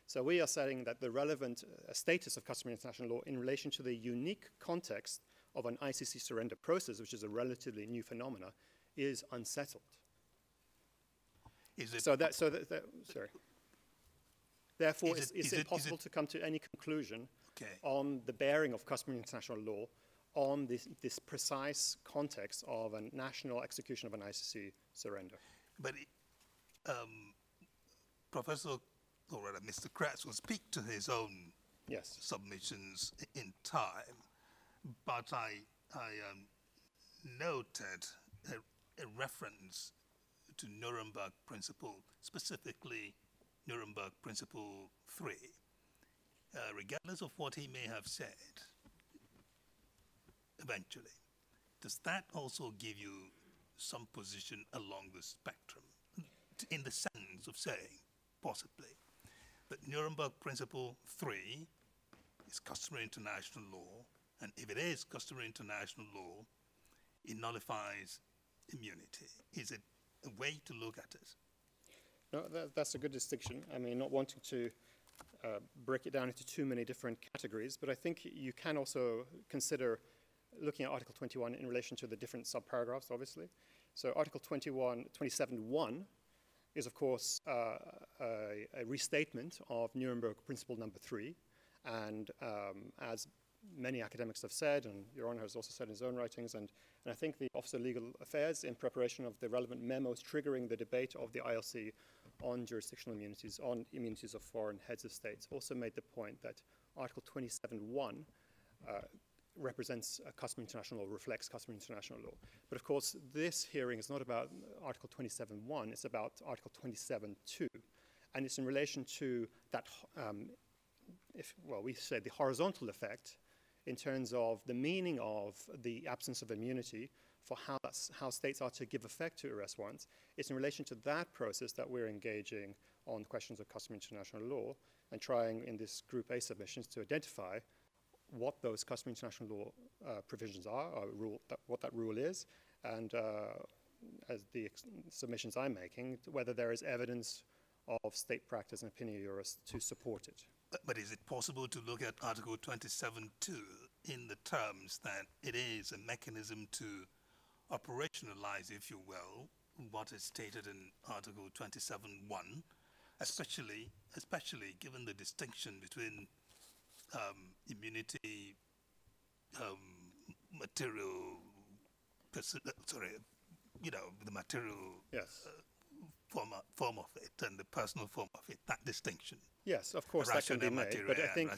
So we are saying that the relevant status of customary international law in relation to the unique context of an ICC surrender process, which is a relatively new phenomena, is unsettled. Is it sorry. Therefore, is it possible to come to any conclusion on the bearing of customary international law on this precise context of a national execution of an ICC surrender? But Professor, or rather Mr. Kratz, will speak to his own submissions in time, but I noted a reference to Nuremberg Principle, specifically Nuremberg Principle 3. Regardless of what he may have said, eventually, does that also give you some position along the spectrum, in the sense of saying, possibly, that Nuremberg Principle 3 is customary international law, and if it is customary international law, it nullifies immunity? Is it a way to look at it? No, that's a good distinction. I mean, not wanting to break it down into too many different categories, but I think you can also consider looking at Article 21 in relation to the different subparagraphs, obviously. So Article 27.1 is, of course, a restatement of Nuremberg Principle number 3, and as many academics have said, and Your Honor has also said in his own writings, and I think the Office of Legal Affairs, in preparation of the relevant memos triggering the debate of the ILC on jurisdictional immunities, on immunities of foreign heads of states, also made the point that Article 27.1 represents a customary international law, reflects customary international law. But of course, this hearing is not about Article 27.1, it's about Article 27.2, and it's in relation to that, we say the horizontal effect in terms of the meaning of the absence of immunity for how states are to give effect to arrest warrants. It's in relation to that process that we're engaging on questions of customary international law and trying in this Group A submissions to identify what those customary international law provisions are, or what that rule is, and as the submissions I'm making, whether there is evidence of state practice and opinion juris to support it. But is it possible to look at Article 27.2 in the terms that it is a mechanism to operationalize, if you will, what is stated in Article 27.1, especially given the distinction between immunity, material, the material form of it and the personal form of it, that distinction. Yes, of course, that can be made, but I think,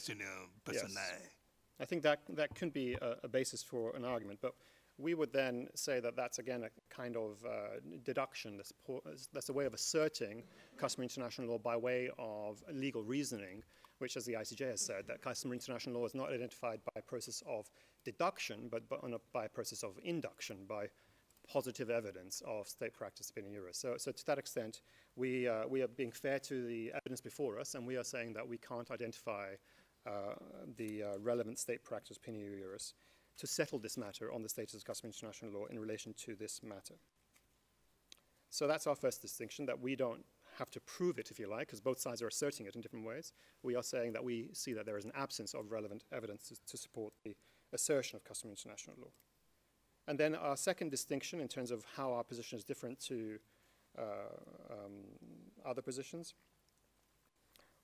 I think that can be a basis for an argument, but we would then say that that's again a kind of deduction, that's a way of asserting customary international law by way of legal reasoning, which, as the ICJ has said, that customary international law is not identified by a process of deduction, but by a process of induction, by positive evidence of state practice opinion juris. So to that extent, we are being fair to the evidence before us, and we are saying that we can't identify the relevant state practice opinion juris to settle this matter on the status of customary international law in relation to this matter. So that's our first distinction, that we don't have to prove it, if you like, because both sides are asserting it in different ways. We are saying that we see that there is an absence of relevant evidence to support the assertion of customary international law. And then our second distinction in terms of how our position is different to other positions.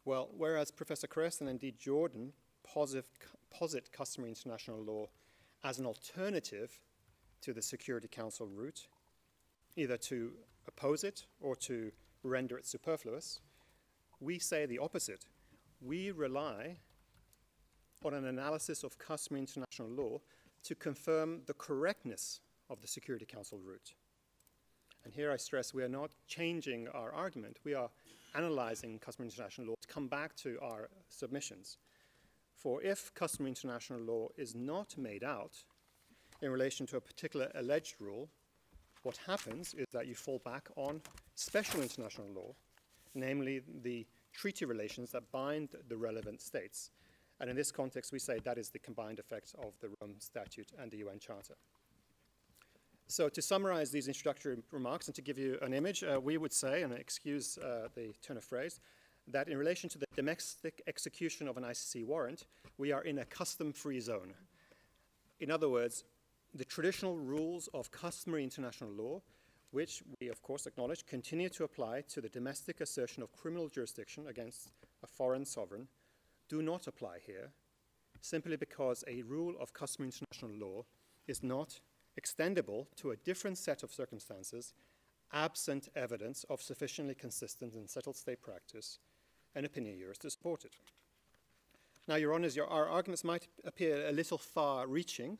Well, whereas Professor Kress and indeed Jordan posit customary international law as an alternative to the Security Council route, either to oppose it or to render it superfluous, we say the opposite. We rely on an analysis of customary international law to confirm the correctness of the Security Council route. And here I stress we are not changing our argument. We are analyzing customary international law to come back to our submissions. For if customary international law is not made out in relation to a particular alleged rule, what happens is that you fall back on special international law, namely the treaty relations that bind the relevant states. And in this context, we say that is the combined effect of the Rome Statute and the UN Charter. So to summarize these introductory remarks and to give you an image, we would say, and excuse the turn of phrase, that in relation to the domestic execution of an ICC warrant, we are in a custom-free zone. In other words, the traditional rules of customary international law, which we of course acknowledge continue to apply to the domestic assertion of criminal jurisdiction against a foreign sovereign, do not apply here, simply because a rule of customary international law is not extendable to a different set of circumstances absent evidence of sufficiently consistent and settled state practice and opinion juris to support it. Now, Your Honours, our arguments might appear a little far-reaching,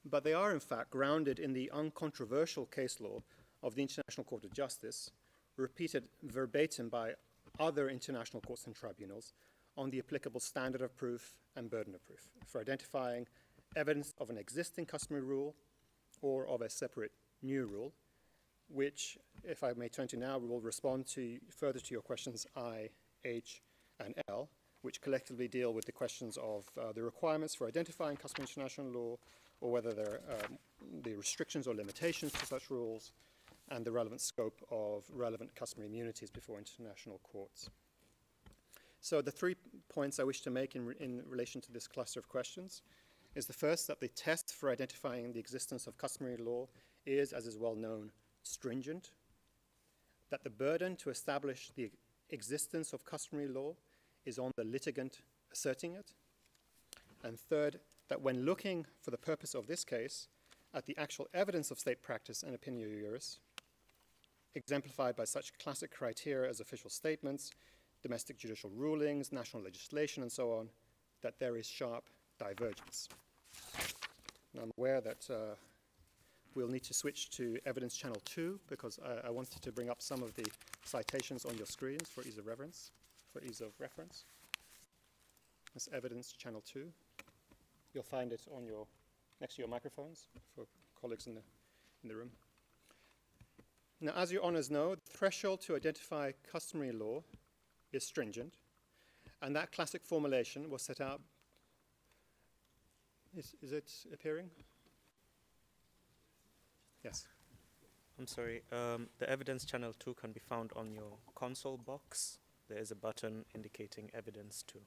but they are in fact grounded in the uncontroversial case law of the International Court of Justice, repeated verbatim by other international courts and tribunals on the applicable standard of proof and burden of proof for identifying evidence of an existing customary rule or of a separate new rule, which, if I may turn to now, will respond to further to your questions I, H, and L, which collectively deal with the questions of the requirements for identifying customary international law, or whether there are the restrictions or limitations to such rules, and the relevant scope of relevant customary immunities before international courts. So the 3 points I wish to make in relation to this cluster of questions is the first, that the test for identifying the existence of customary law is, as is well known, stringent, that the burden to establish the existence of customary law is on the litigant asserting it, and third, that when looking for the purpose of this case at the actual evidence of state practice and opinion juris, exemplified by such classic criteria as official statements, domestic judicial rulings, national legislation, and so on, that there is sharp divergence. Now, I'm aware that we'll need to switch to evidence channel 2 because I wanted to bring up some of the citations on your screens for ease of reference. That's evidence channel 2. You'll find it on next to your microphones for colleagues in the room. Now, as your honours know, the threshold to identify customary law is stringent, and that classic formulation was set out. Is it appearing? Yes. I'm sorry, the evidence channel 2 can be found on your console box. There is a button indicating evidence 2.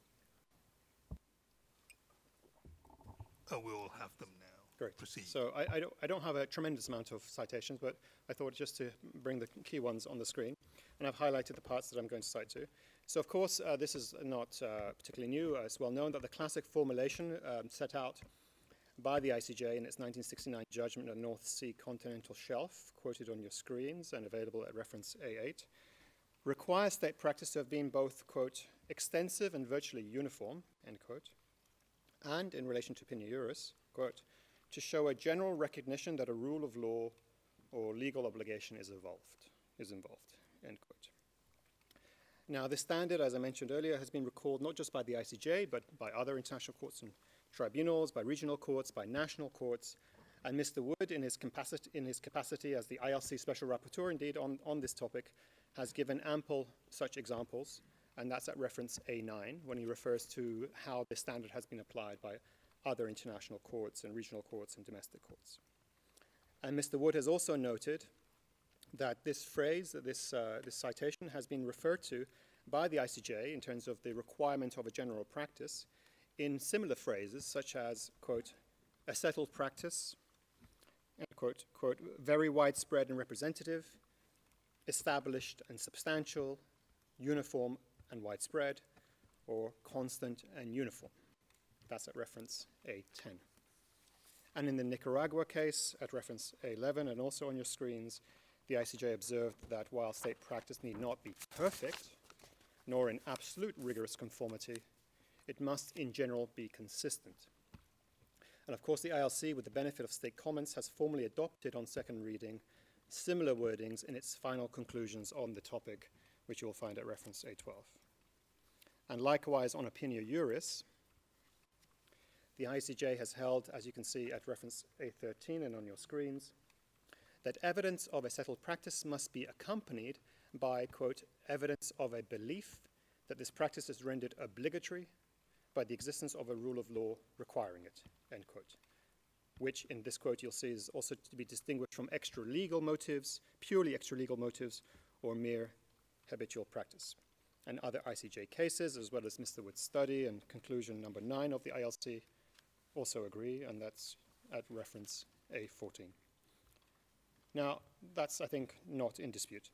Oh, we will have them now. Great. Proceed. So I don't have a tremendous amount of citations, but I thought just to bring the key ones on the screen, and I've highlighted the parts that I'm going to cite to. So of course, this is not particularly new. It's well known that the classic formulation set out by the ICJ in its 1969 judgment on North Sea continental shelf, quoted on your screens and available at reference A8, requires state practice to have been both, quote, extensive and virtually uniform, end quote, and in relation to opinion juris, quote, to show a general recognition that a rule of law or legal obligation is involved, end quote. Now, this standard, as I mentioned earlier, has been recalled not just by the ICJ, but by other international courts and tribunals, by regional courts, by national courts, and Mr. Wood, in his capacity as the ILC Special Rapporteur, indeed, on this topic, has given ample such examples, and that's at reference A9, when he refers to how this standard has been applied by other international courts and regional courts and domestic courts. And Mr. Wood has also noted that this phrase, this citation, has been referred to by the ICJ in terms of the requirement of a general practice in similar phrases such as, quote, a settled practice, and quote, very widespread and representative, established and substantial, uniform and widespread, or constant and uniform. That's at reference A10. And in the Nicaragua case, at reference A11, and also on your screens, the ICJ observed that while state practice need not be perfect, nor in absolute rigorous conformity, it must in general be consistent. And of course, the ILC, with the benefit of state comments, has formally adopted on second reading similar wordings in its final conclusions on the topic, which you will find at reference A12. And likewise on opinion juris, the ICJ has held, as you can see at reference A13 and on your screens, that evidence of a settled practice must be accompanied by, quote, evidence of a belief that this practice is rendered obligatory by the existence of a rule of law requiring it, end quote. which in this quote you'll see is also to be distinguished from extra-legal motives, purely extra-legal motives, or mere habitual practice. And other ICJ cases, as well as Mr. Wood's study and conclusion number 9 of the ILC, also agree, and that's at reference A14. Now, that's, I think, not in dispute.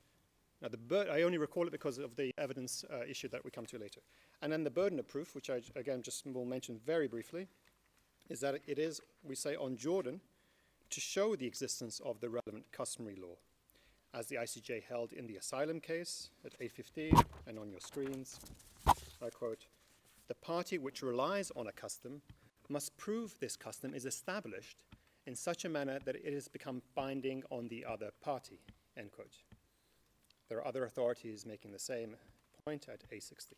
Now, I only recall it because of the evidence issue that we come to later. And then the burden of proof, which I, again, just will mention very briefly, is that it is, we say, on Jordan to show the existence of the relevant customary law, as the ICJ held in the asylum case at 815 and on your screens. I quote, "The party which relies on a custom must prove this custom is established in such a manner that it has become binding on the other party," end quote. There are other authorities making the same point at A60.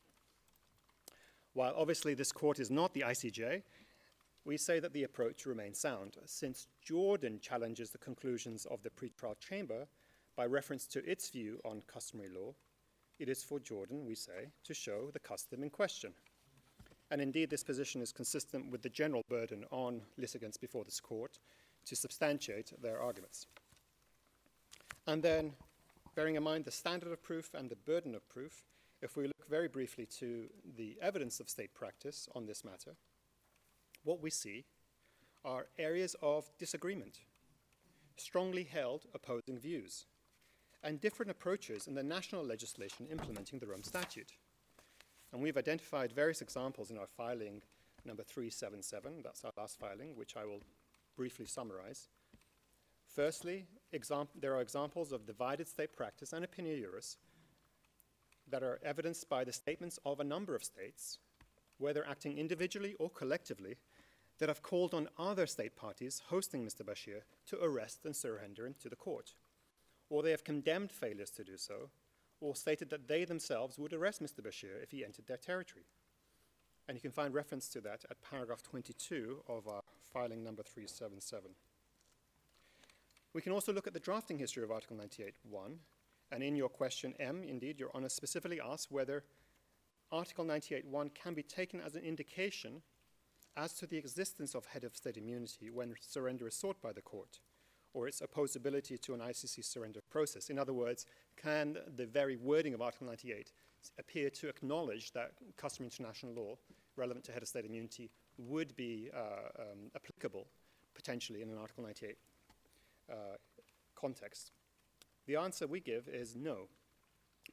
While obviously this court is not the ICJ, we say that the approach remains sound, since Jordan challenges the conclusions of the pretrial chamber by reference to its view on customary law. It is for Jordan, we say, to show the custom in question. And indeed, this position is consistent with the general burden on litigants before this court to substantiate their arguments. And then, bearing in mind the standard of proof and the burden of proof, if we look very briefly to the evidence of state practice on this matter, what we see are areas of disagreement, strongly held opposing views, and different approaches in the national legislation implementing the Rome Statute. And we've identified various examples in our filing number 377, that's our last filing, which I will briefly summarize. Firstly, there are examples of divided state practice and opinio juris that are evidenced by the statements of a number of states, whether acting individually or collectively, that have called on other state parties hosting Mr. Bashir to arrest and surrender him to the court. Or they have condemned failures to do so, or stated that they themselves would arrest Mr. Bashir if he entered their territory. And you can find reference to that at paragraph 22 of our filing number 377. We can also look at the drafting history of Article 98.1, and in your question M, indeed, Your Honour specifically asks whether Article 98.1 can be taken as an indication as to the existence of head of state immunity when surrender is sought by the court, or its opposability to an ICC surrender process. In other words, can the very wording of Article 98 appear to acknowledge that customary international law relevant to head of state immunity would be applicable potentially in an Article 98 context? The answer we give is no,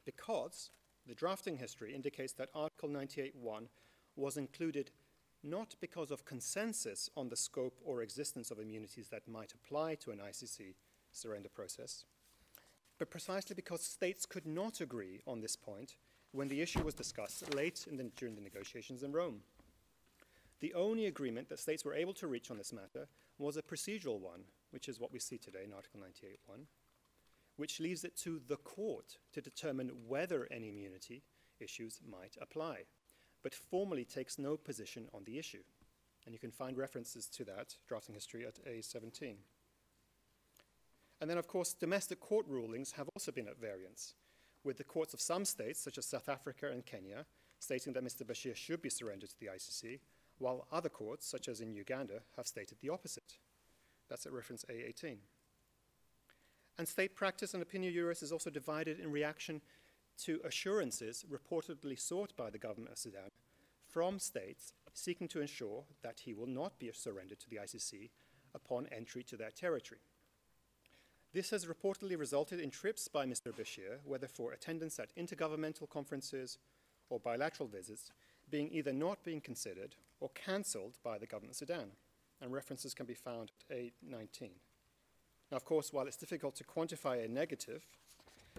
because the drafting history indicates that Article 98.1 was included not because of consensus on the scope or existence of immunities that might apply to an ICC surrender process, but precisely because states could not agree on this point when the issue was discussed late during the negotiations in Rome. The only agreement that states were able to reach on this matter was a procedural one, which is what we see today in Article 98.1, which leaves it to the court to determine whether any immunity issues might apply, but formally takes no position on the issue. And you can find references to that drafting history at A17. And then, of course, domestic court rulings have also been at variance, with the courts of some states, such as South Africa and Kenya, stating that Mr. Bashir should be surrendered to the ICC, while other courts, such as in Uganda, have stated the opposite. That's at reference A18. And state practice and opinio juris is also divided in reaction to assurances reportedly sought by the government of Sudan from states seeking to ensure that he will not be surrendered to the ICC upon entry to their territory. This has reportedly resulted in trips by Mr. Bashir, whether for attendance at intergovernmental conferences or bilateral visits, being either not being considered or cancelled by the government of Sudan, and references can be found at A19. Now, of course, while it's difficult to quantify a negative,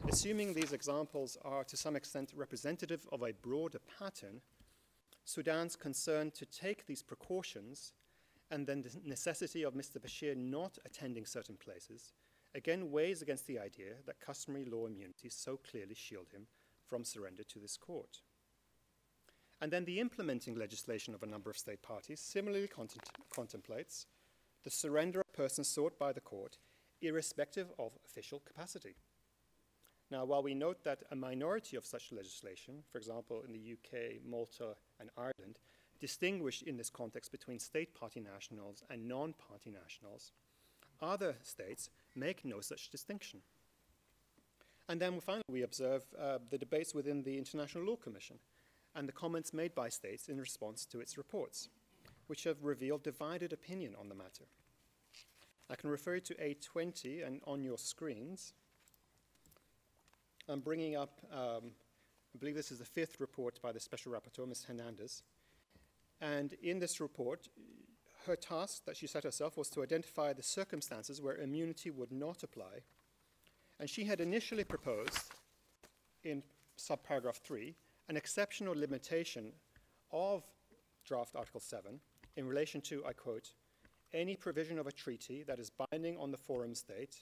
assuming these examples are to some extent representative of a broader pattern, Sudan's concern to take these precautions and then the necessity of Mr. Bashir not attending certain places again weighs against the idea that customary law immunities so clearly shield him from surrender to this court. And then the implementing legislation of a number of state parties similarly contemplates the surrender of persons sought by the court irrespective of official capacity. Now, while we note that a minority of such legislation, for example in the UK, Malta, and Ireland, distinguished in this context between state party nationals and non-party nationals, other states make no such distinction. And then finally we observe the debates within the International Law Commission and the comments made by states in response to its reports, which have revealed divided opinion on the matter. I can refer you to A20 and on your screens. I'm bringing up, I believe this is the 5th report by the Special Rapporteur, Ms. Hernandez. And in this report, her task that she set herself was to identify the circumstances where immunity would not apply. And she had initially proposed, in subparagraph 3, an exceptional limitation of draft Article 7 in relation to, I quote, any provision of a treaty that is binding on the forum state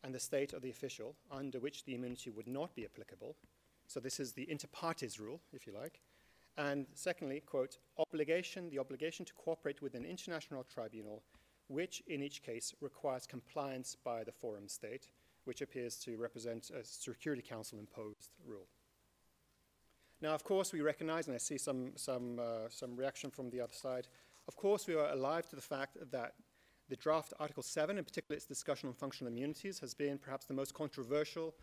and the state of the official under which the immunity would not be applicable. So this is the inter partes rule, if you like. And secondly, quote, the obligation to cooperate with an international tribunal, which in each case requires compliance by the forum state, which appears to represent a Security Council imposed rule. Now, of course, we recognize, and I see some reaction from the other side, of course, we are alive to the fact that the draft Article 7, in particular its discussion on functional immunities, has been perhaps the most controversial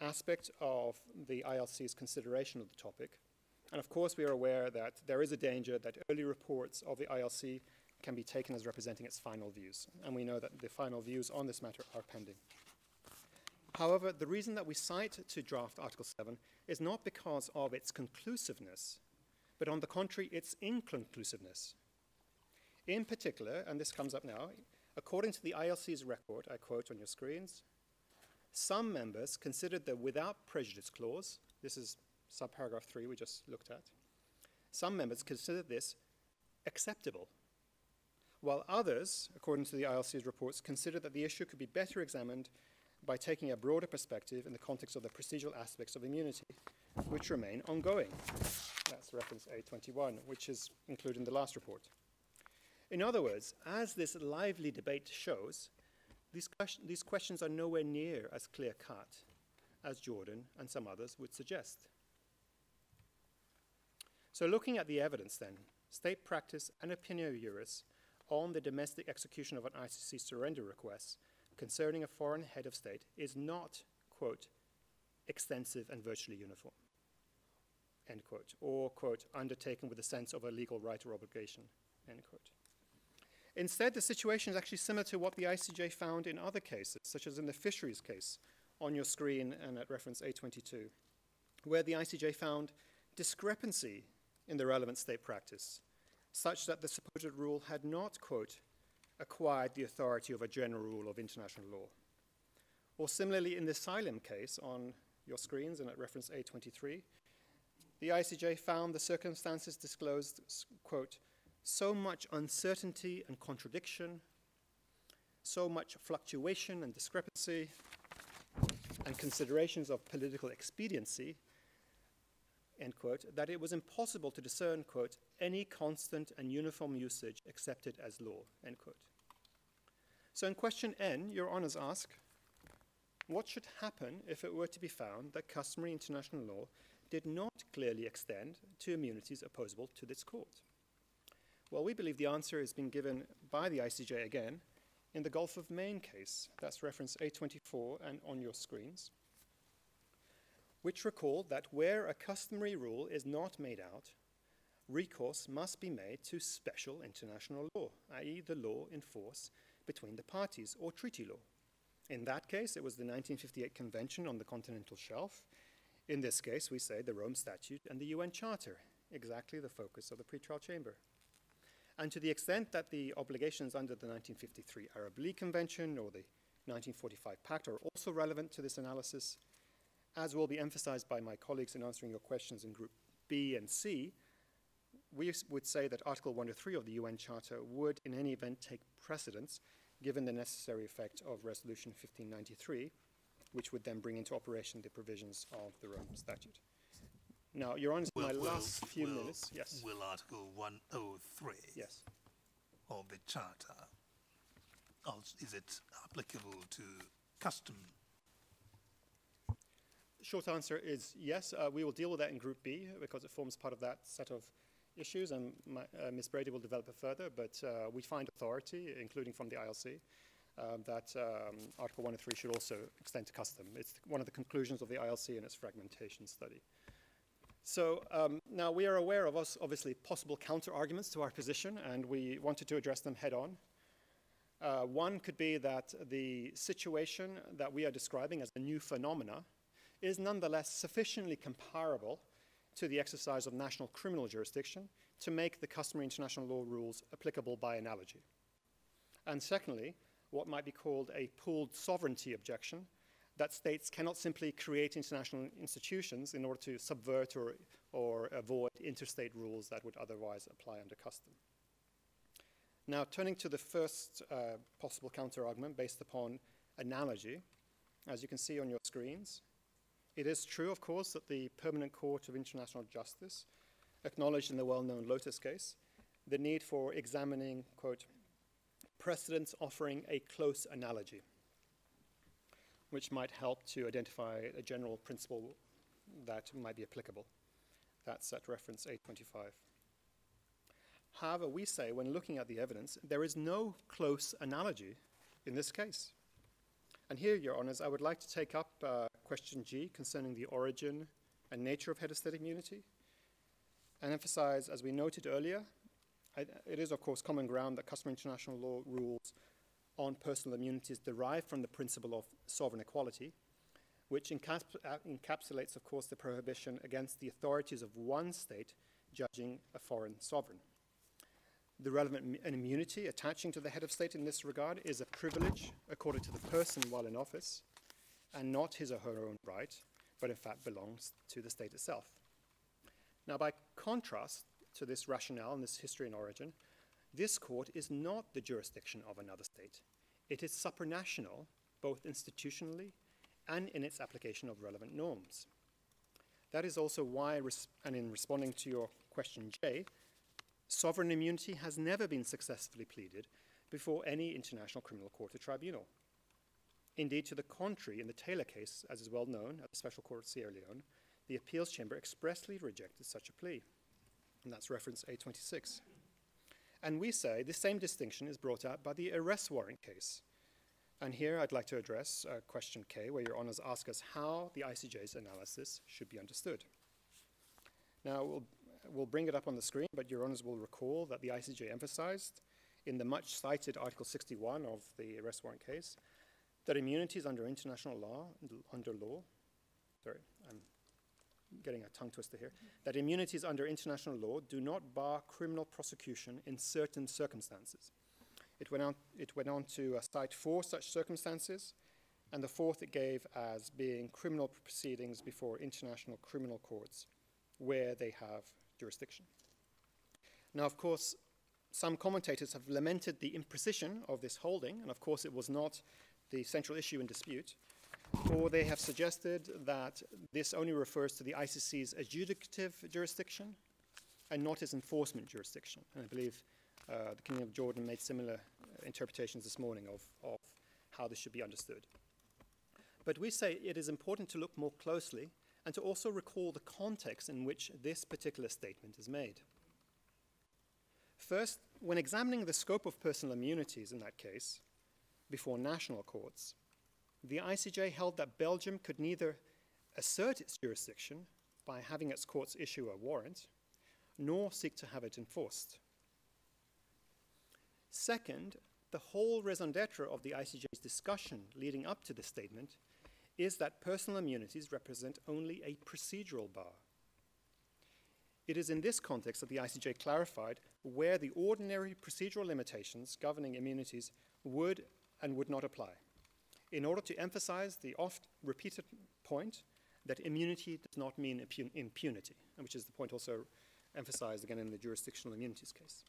aspect of the ILC's consideration of the topic. And of course, we are aware that there is a danger that early reports of the ILC can be taken as representing its final views. And we know that the final views on this matter are pending. However, the reason that we cite to draft Article 7 is not because of its conclusiveness, but on the contrary, its inconclusiveness. In particular, and this comes up now, according to the ILC's record, I quote on your screens, some members considered the without prejudice clause, this is subparagraph 3 we just looked at, some members considered this acceptable, while others, according to the ILC's reports, considered that the issue could be better examined by taking a broader perspective in the context of the procedural aspects of immunity, which remain ongoing. That's reference A21, which is included in the last report. In other words, as this lively debate shows, these questions are nowhere near as clear-cut as Jordan and some others would suggest. So looking at the evidence then, state practice and opinio juris on the domestic execution of an ICC surrender request concerning a foreign head of state is not, quote, extensive and virtually uniform, end quote, or, quote, undertaken with a sense of a legal right or obligation, end quote. Instead, the situation is actually similar to what the ICJ found in other cases, such as in the fisheries case on your screen and at reference A22, where the ICJ found discrepancy in the relevant state practice, such that the supposed rule had not, quote, acquired the authority of a general rule of international law. Or similarly, in the asylum case on your screens and at reference A23, the ICJ found the circumstances disclosed, quote, so much uncertainty and contradiction, so much fluctuation and discrepancy, and considerations of political expediency, end quote, that it was impossible to discern, quote, any constant and uniform usage accepted as law, end quote. So in question N, your honors ask, what should happen if it were to be found that customary international law did not clearly extend to immunities opposable to this court? Well, we believe the answer has been given by the ICJ again in the Gulf of Maine case. That's reference A24 and on your screens, which recalled that where a customary rule is not made out, recourse must be made to special international law, i.e. the law in force between the parties or treaty law. In that case, it was the 1958 Convention on the Continental Shelf. In this case, we say the Rome Statute and the UN Charter, exactly the focus of the pretrial chamber. And to the extent that the obligations under the 1953 Arab League Convention or the 1945 Pact are also relevant to this analysis, as will be emphasized by my colleagues in answering your questions in Group B and C, we would say that Article 103 of the UN Charter would in any event take precedence given the necessary effect of Resolution 1593, which would then bring into operation the provisions of the Rome Statute. Now, Your Honour, in my last few minutes, yes. Will Article 103 yes. of the Charter, is it applicable to custom? Short answer is yes. We will deal with that in Group B because it forms part of that set of issues, and Ms. Brady will develop it further, but we find authority, including from the ILC, that Article 103 should also extend to custom. It's one of the conclusions of the ILC in its fragmentation study. So now we are aware of obviously possible counter-arguments to our position, and we wanted to address them head-on. One could be that the situation that we are describing as a new phenomena is nonetheless sufficiently comparable to the exercise of national criminal jurisdiction to make the customary international law rules applicable by analogy. And secondly, what might be called a pooled sovereignty objection, that states cannot simply create international institutions in order to subvert or avoid interstate rules that would otherwise apply under custom. Now, turning to the first possible counter-argument based upon analogy, as you can see on your screens, it is true, of course, that the Permanent Court of International Justice acknowledged in the well-known Lotus case the need for examining, quote, precedents offering a close analogy, which might help to identify a general principle that might be applicable. That's at reference 825. However, we say, when looking at the evidence, there is no close analogy in this case. And here, Your Honours, I would like to take up question G concerning the origin and nature of head-of-state immunity and emphasize, as we noted earlier, it is, of course, common ground that customary international law rules on personal immunities derive from the principle of sovereign equality, which encapsulates, of course, the prohibition against the authorities of one state judging a foreign sovereign. The relevant immunity attaching to the head of state in this regard is a privilege accorded to the person while in office, and not his or her own right, but in fact belongs to the state itself. Now, by contrast to this rationale and this history and origin, this court is not the jurisdiction of another state. It is supranational, both institutionally and in its application of relevant norms. That is also why, and in responding to your question J, sovereign immunity has never been successfully pleaded before any international criminal court or tribunal. Indeed, to the contrary, in the Taylor case, as is well known at the Special Court of Sierra Leone, the appeals chamber expressly rejected such a plea. And that's reference 826. And we say the same distinction is brought out by the arrest warrant case. And here I'd like to address question K, where Your Honours ask us how the ICJ's analysis should be understood. Now, we'll bring it up on the screen, but Your Honours will recall that the ICJ emphasized in the much cited Article 61 of the arrest warrant case that immunities under international law, I'm getting a tongue twister here, that immunities under international law do not bar criminal prosecution in certain circumstances. It went on to cite 4 such circumstances, and the 4th it gave as being criminal proceedings before international criminal courts where they have jurisdiction. Now, of course, some commentators have lamented the imprecision of this holding, and of course it was not the central issue in dispute, or they have suggested that this only refers to the ICC's adjudicative jurisdiction and not its enforcement jurisdiction. And I believe the Kingdom of Jordan made similar interpretations this morning of how this should be understood. But we say it is important to look more closely and to also recall the context in which this particular statement is made. First, when examining the scope of personal immunities in that case before national courts, the ICJ held that Belgium could neither assert its jurisdiction by having its courts issue a warrant, nor seek to have it enforced. Second, the whole raison d'etre of the ICJ's discussion leading up to this statement is that personal immunities represent only a procedural bar. It is in this context that the ICJ clarified where the ordinary procedural limitations governing immunities would and would not apply, in order to emphasize the oft-repeated point that immunity does not mean impunity, which is the point also emphasized again in the jurisdictional immunities case.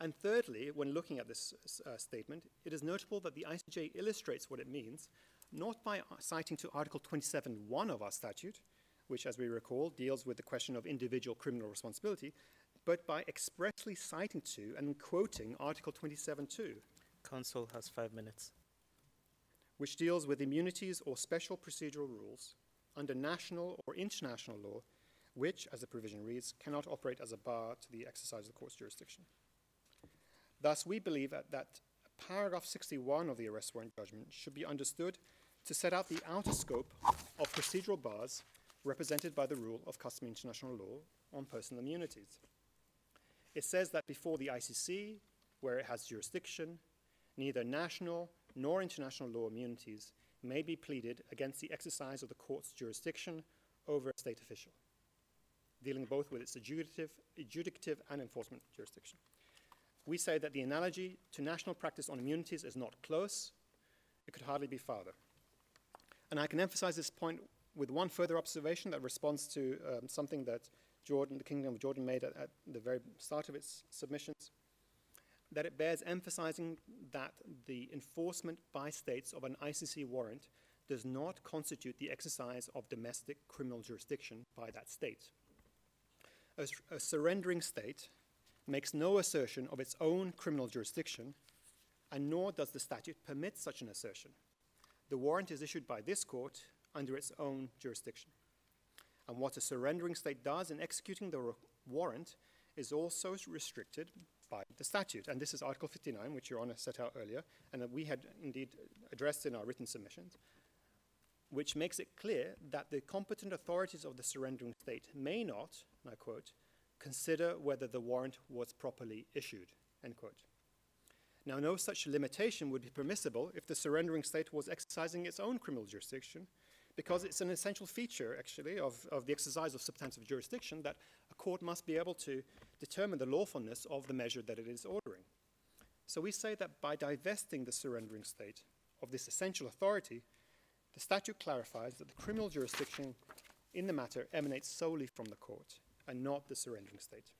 And thirdly, when looking at this statement, it is notable that the ICJ illustrates what it means, not by citing to Article 27.1 of our statute, which, as we recall, deals with the question of individual criminal responsibility, but by expressly citing to and quoting Article 27.2. Counsel has 5 minutes. Which deals with immunities or special procedural rules under national or international law, which, as the provision reads, cannot operate as a bar to the exercise of the court's jurisdiction. Thus, we believe that paragraph 61 of the arrest warrant judgment should be understood to set out the outer scope of procedural bars represented by the rule of customary international law on personal immunities. It says that before the ICC, where it has jurisdiction, neither national nor international law immunities may be pleaded against the exercise of the court's jurisdiction over a state official, dealing both with its adjudicative and enforcement jurisdiction. We say that the analogy to national practice on immunities is not close. It could hardly be farther. And I can emphasize this point with one further observation that responds to something that the Kingdom of Jordan made at the very start of its submissions, that it bears emphasizing that the enforcement by states of an ICC warrant does not constitute the exercise of domestic criminal jurisdiction by that state. A surrendering state makes no assertion of its own criminal jurisdiction, and nor does the statute permit such an assertion. The warrant is issued by this court under its own jurisdiction. And what a surrendering state does in executing the warrant is also restricted by the statute. And this is Article 59, which Your Honor set out earlier, and that we had indeed addressed in our written submissions, which makes it clear that the competent authorities of the surrendering state may not, and I quote, consider whether the warrant was properly issued, end quote. Now, no such limitation would be permissible if the surrendering state was exercising its own criminal jurisdiction, because it's an essential feature, actually, of the exercise of substantive jurisdiction that a court must be able to determine the lawfulness of the measure that it is ordering. So we say that by divesting the surrendering state of this essential authority, the statute clarifies that the criminal jurisdiction in the matter emanates solely from the court and not the surrendering state.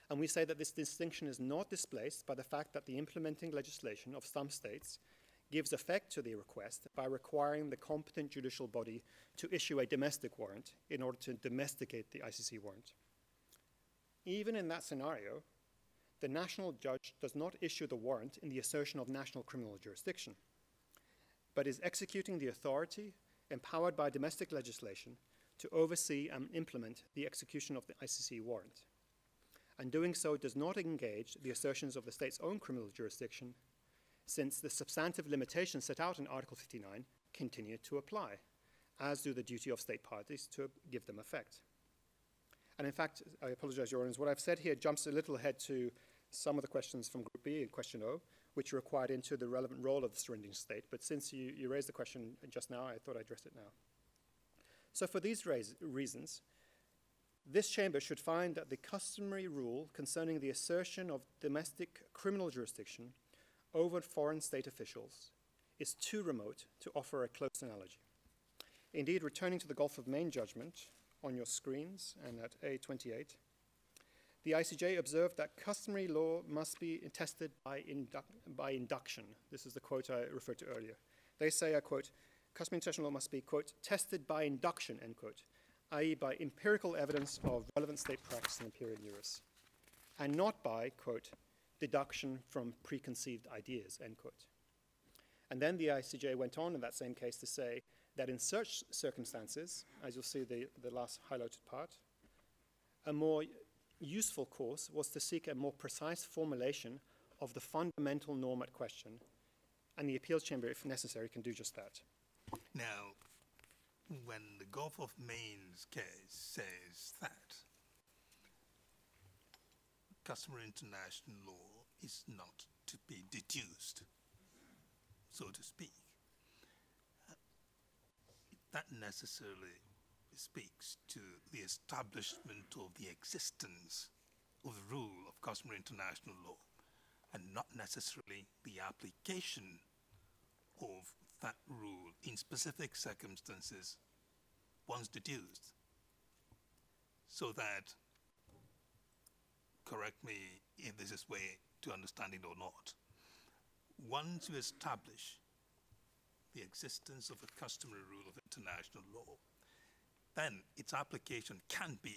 And we say that this distinction is not displaced by the fact that the implementing legislation of some states gives effect to the request by requiring the competent judicial body to issue a domestic warrant in order to domesticate the ICC warrant. Even in that scenario, the national judge does not issue the warrant in the assertion of national criminal jurisdiction, but is executing the authority empowered by domestic legislation to oversee and implement the execution of the ICC warrant. And doing so does not engage the assertions of the state's own criminal jurisdiction, since the substantive limitations set out in Article 59 continue to apply, as do the duty of state parties to give them effect. And in fact, I apologize, Your Honors, what I've said here jumps a little ahead to some of the questions from Group B and Question O, which required into the relevant role of the surrendering state. But since you raised the question just now, I thought I'd address it now. So for these reasons, this chamber should find that the customary rule concerning the assertion of domestic criminal jurisdiction over foreign state officials is too remote to offer a close analogy. Indeed, returning to the Gulf of Maine judgment on your screens and at A28, the ICJ observed that customary law must be tested by induction. This is the quote I referred to earlier. They say, I quote, customary international law must be, quote, tested by induction, end quote, i.e. by empirical evidence of relevant state practice in the period juris, and not by, quote, deduction from preconceived ideas, end quote. And then the ICJ went on in that same case to say that in such circumstances, as you'll see the last highlighted part, a more useful course was to seek a more precise formulation of the fundamental norm at question, and the appeals chamber, if necessary, can do just that. Now, when the Gulf of Maine's case says that customary international law is not to be deduced, so to speak, that necessarily speaks to the establishment of the existence of the rule of customary international law, and not necessarily the application of that rule in specific circumstances once deduced. So that, correct me if this is way to understand it or not, once you establish the existence of a customary rule of international law, then its application can be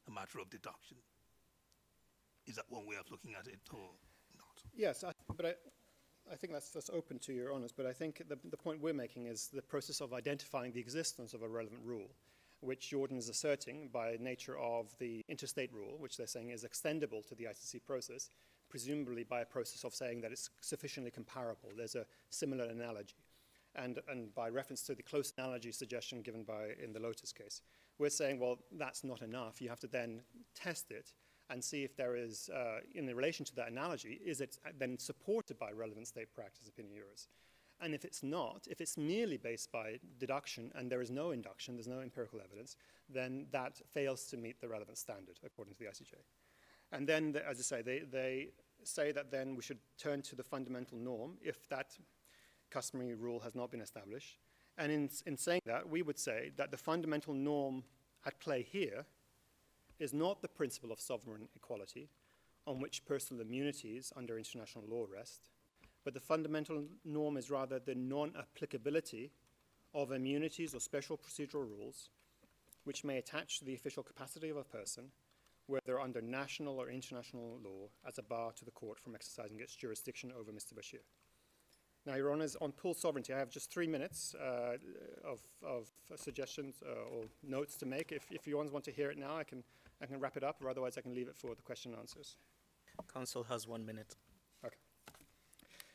a matter of deduction. Is that one way of looking at it or not? Yes, but I think that's open to Your Honours, but I think the point we're making is the process of identifying the existence of a relevant rule. which Jordan is asserting by nature of the interstate rule, which they're saying is extendable to the ICC process, presumably by a process of saying that it's sufficiently comparable. There's a similar analogy. And by reference to the close analogy suggestion given in the Lotus case, we're saying, well, that's not enough. You have to then test it and see if there is, in relation to that analogy, is it then supported by relevant state practice opinion jurors? And if it's not, if it's merely based by deduction and there is no induction, there's no empirical evidence, then that fails to meet the relevant standard according to the ICJ. And then, as I say, they say that then we should turn to the fundamental norm if that customary rule has not been established. And in saying that, we would say that the fundamental norm at play here is not the principle of sovereign equality on which personal immunities under international law rest, but the fundamental norm is rather the non-applicability of immunities or special procedural rules which may attach to the official capacity of a person, whether under national or international law, as a bar to the court from exercising its jurisdiction over Mr. Bashir. Now, Your Honours, on pool sovereignty, I have just 3 minutes of suggestions or notes to make. If you want to hear it now, I can wrap it up, or otherwise I can leave it for the question and answers. Council has 1 minute. Okay.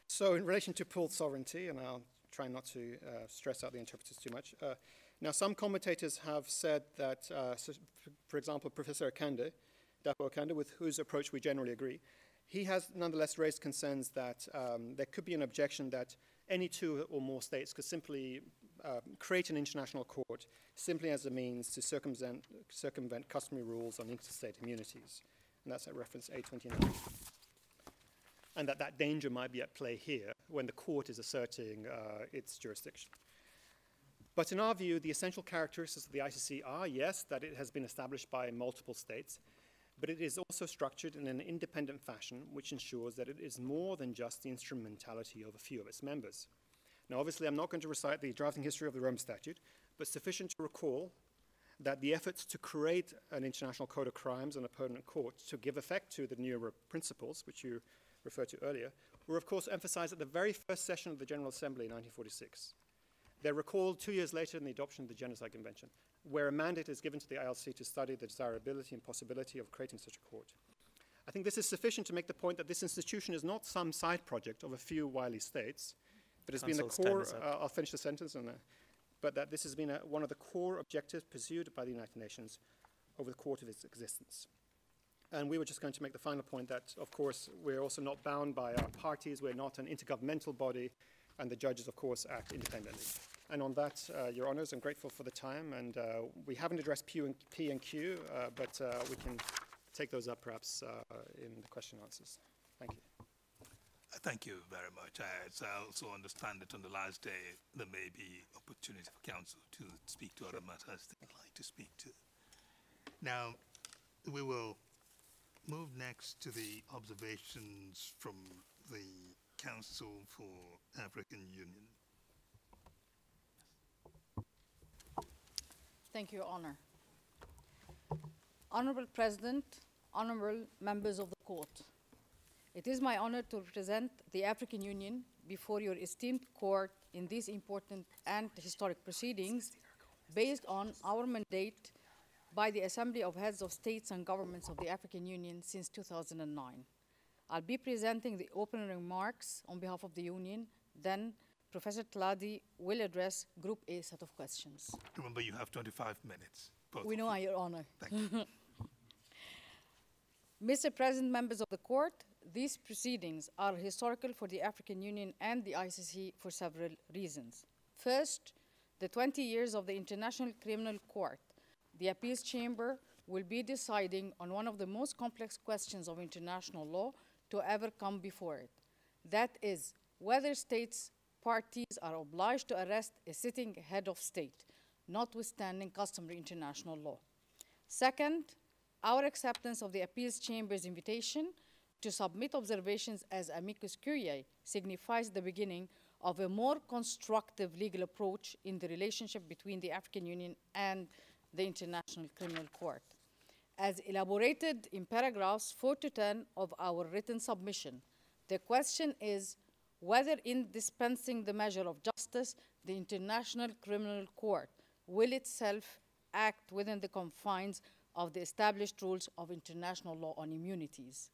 So in relation to pooled sovereignty, and I'll try not to stress out the interpreters too much. Now, some commentators have said that, so for example, Professor Akande, Dapo Akande, with whose approach we generally agree, he has nonetheless raised concerns that there could be an objection that any 2 or more states could simply create an international court simply as a means to circumvent customary rules on interstate immunities. And that's at reference A29. And that danger might be at play here when the court is asserting its jurisdiction. But in our view, the essential characteristics of the ICC are, yes, that it has been established by multiple states, but it is also structured in an independent fashion which ensures that it is more than just the instrumentality of a few of its members. Now, obviously, I'm not going to recite the drafting history of the Rome Statute, but sufficient to recall that the efforts to create an international code of crimes and a permanent court to give effect to the Nuremberg principles, which you referred to earlier, were, of course, emphasized at the very first session of the General Assembly in 1946. They're recalled 2 years later in the adoption of the Genocide Convention, where a mandate is given to the ILC to study the desirability and possibility of creating such a court. I think this is sufficient to make the point that this institution is not some side project of a few wily states, but has been the core, I'll finish the sentence, but that this has been one of the core objectives pursued by the United Nations over the course of its existence. And we were just going to make the final point that, of course, we're also not bound by our parties, we're not an intergovernmental body, and the judges, of course, act independently. And on that, Your Honours, I'm grateful for the time, and we haven't addressed P and Q, but we can take those up perhaps in the question and answers. Thank you. Thank you very much. I also understand that on the last day there may be opportunity for council to speak to other matters they'd like to speak to. Now, we will move next to the observations from the Council for African Union. Thank you, Your Honor. Honorable President, honorable members of the court, it is my honor to represent the African Union before your esteemed court in these important and historic proceedings based on our mandate by the Assembly of Heads of States and Governments of the African Union since 2009. I'll be presenting the opening remarks on behalf of the Union, then Professor Tladi will address Group A set of questions. Remember, you have 25 minutes. We know, Your Honor. Thank you. Mr. President, members of the court, these proceedings are historical for the African Union and the ICC for several reasons. First, the 20 years of the International Criminal Court, the Appeals Chamber will be deciding on one of the most complex questions of international law to ever come before it. That is, whether states parties are obliged to arrest a sitting head of state, notwithstanding customary international law. Second, our acceptance of the Appeals Chamber's invitation to submit observations as amicus curiae signifies the beginning of a more constructive legal approach in the relationship between the African Union and the International Criminal Court. As elaborated in paragraphs 4 to 10 of our written submission, the question is whether in dispensing the measure of justice, the International Criminal Court will itself act within the confines of the established rules of international law on immunities.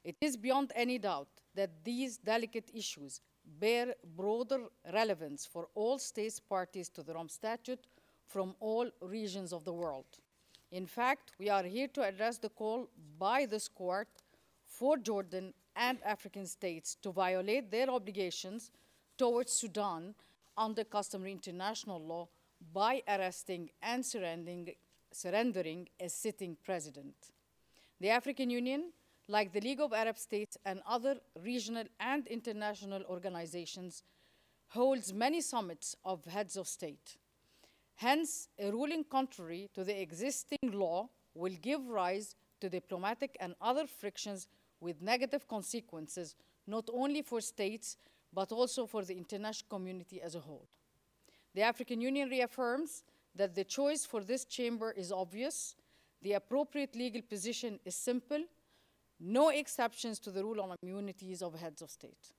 It is beyond any doubt that these delicate issues bear broader relevance for all states parties to the Rome Statute from all regions of the world. In fact, we are here to address the call by this court for Jordan and African states to violate their obligations towards Sudan under customary international law by arresting and surrendering a sitting president. The African Union, like the League of Arab States and other regional and international organizations, holds many summits of heads of state. Hence, a ruling contrary to the existing law will give rise to diplomatic and other frictions with negative consequences, not only for states, but also for the international community as a whole. The African Union reaffirms that the choice for this chamber is obvious, the appropriate legal position is simple, no exceptions to the rule on immunities of heads of state.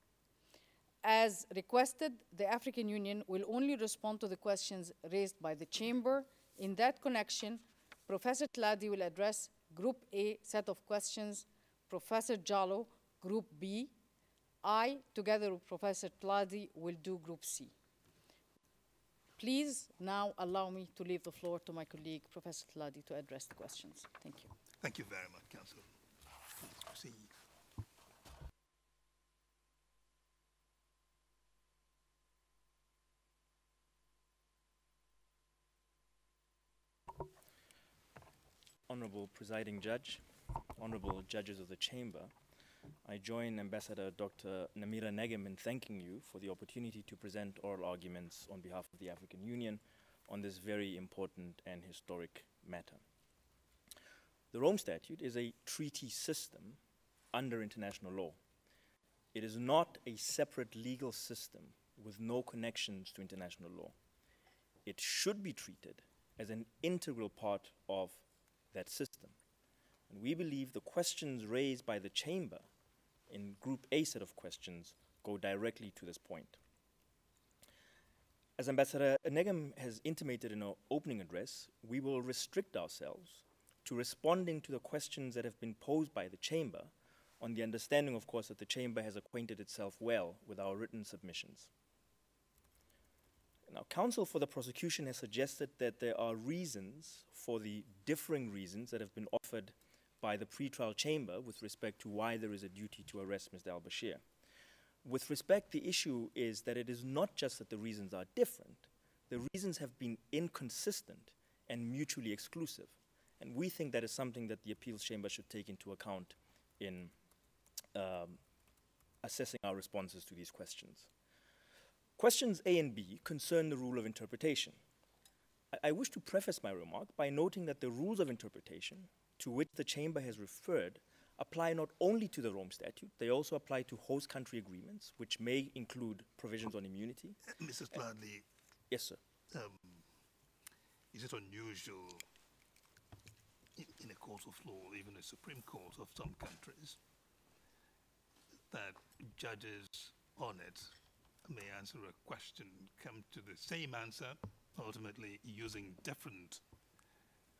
As requested, the African Union will only respond to the questions raised by the chamber. In that connection, Professor Tladi will address Group A set of questions, Professor Jallo, Group B. I, together with Professor Tladi, will do Group C. Please now allow me to leave the floor to my colleague, Professor Tladi, to address the questions. Thank you. Thank you very much, Council. Please proceed. Honorable Presiding Judge, Honorable Judges of the Chamber, I join Ambassador Dr. Namira Negem in thanking you for the opportunity to present oral arguments on behalf of the African Union on this very important and historic matter. The Rome Statute is a treaty system under international law. It is not a separate legal system with no connections to international law. It should be treated as an integral part of that system. And we believe the questions raised by the Chamber in Group A set of questions go directly to this point. As Ambassador Negem has intimated in her opening address, we will restrict ourselves to responding to the questions that have been posed by the Chamber, on the understanding, of course, that the Chamber has acquainted itself well with our written submissions. Now, counsel for the prosecution has suggested that there are reasons for the differing reasons that have been offered by the pretrial chamber with respect to why there is a duty to arrest Mr. al-Bashir. With respect, the issue is that it is not just that the reasons are different, the reasons have been inconsistent and mutually exclusive. And we think that is something that the appeals chamber should take into account in assessing our responses to these questions. Questions A and B concern the rule of interpretation. I wish to preface my remark by noting that the rules of interpretation to which the chamber has referred apply not only to the Rome Statute, they also apply to host country agreements, which may include provisions on immunity. Mrs. Bradley. Yes, sir. Is it unusual in a court of law, even a Supreme Court of some countries, that judges on it may answer a question, come to the same answer, ultimately using different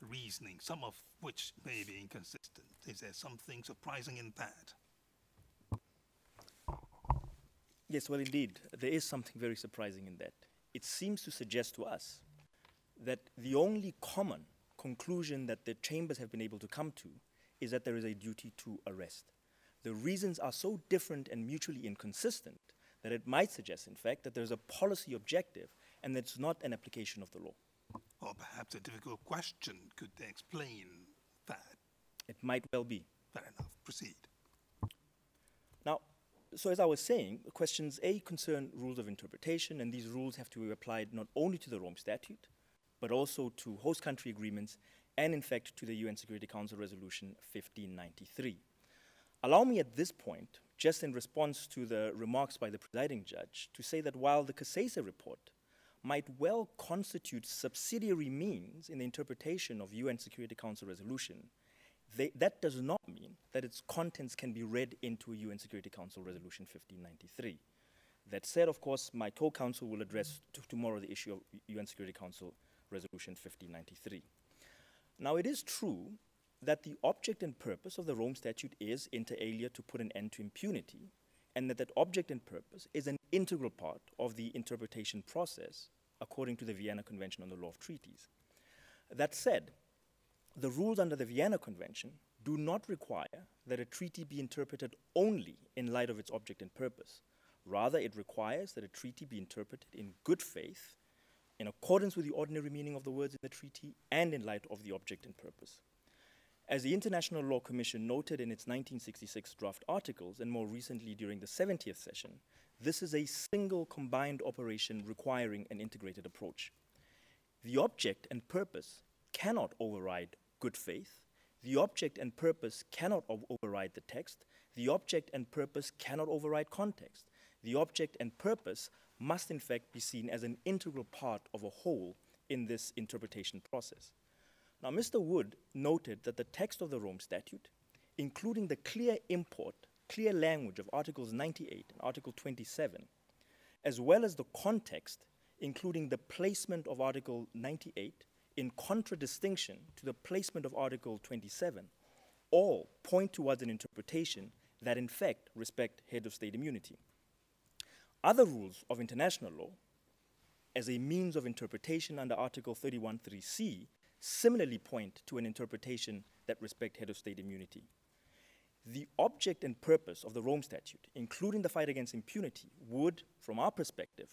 reasoning, some of which may be inconsistent? Is there something surprising in that? Yes, well, indeed, there is something very surprising in that. It seems to suggest to us that the only common conclusion that the chambers have been able to come to is that there is a duty to arrest. The reasons are so different and mutually inconsistent that it might suggest, in fact, that there's a policy objective and that's not an application of the law. Or perhaps a difficult question. Could they explain that? It might well be. Fair enough. Proceed. Now, so as I was saying, questions A concern rules of interpretation, and these rules have to be applied not only to the Rome Statute, but also to host country agreements, and in fact to the UN Security Council Resolution 1593. Allow me at this point, just in response to the remarks by the presiding judge, to say that while the Kasese report might well constitute subsidiary means in the interpretation of UN Security Council resolution, that does not mean that its contents can be read into a UN Security Council Resolution 1593. That said, of course, my co-counsel will address tomorrow the issue of UN Security Council Resolution 1593. Now, it is true that the object and purpose of the Rome Statute is, inter alia, to put an end to impunity, and that object and purpose is an integral part of the interpretation process according to the Vienna Convention on the Law of Treaties. That said, the rules under the Vienna Convention do not require that a treaty be interpreted only in light of its object and purpose. Rather, it requires that a treaty be interpreted in good faith, in accordance with the ordinary meaning of the words in the treaty, and in light of the object and purpose. As the International Law Commission noted in its 1966 draft articles, and more recently during the 70th session, this is a single combined operation requiring an integrated approach. The object and purpose cannot override good faith. The object and purpose cannot override the text. The object and purpose cannot override context. The object and purpose must in fact be seen as an integral part of a whole in this interpretation process. Now, Mr. Wood noted that the text of the Rome Statute, including the clear import, clear language of Articles 98 and Article 27, as well as the context, including the placement of Article 98 in contradistinction to the placement of Article 27, all point towards an interpretation that in fact respect head of state immunity. Other rules of international law, as a means of interpretation under Article 31(3)(c, similarly point to an interpretation that respect head of state immunity. The object and purpose of the Rome Statute, including the fight against impunity, would, from our perspective,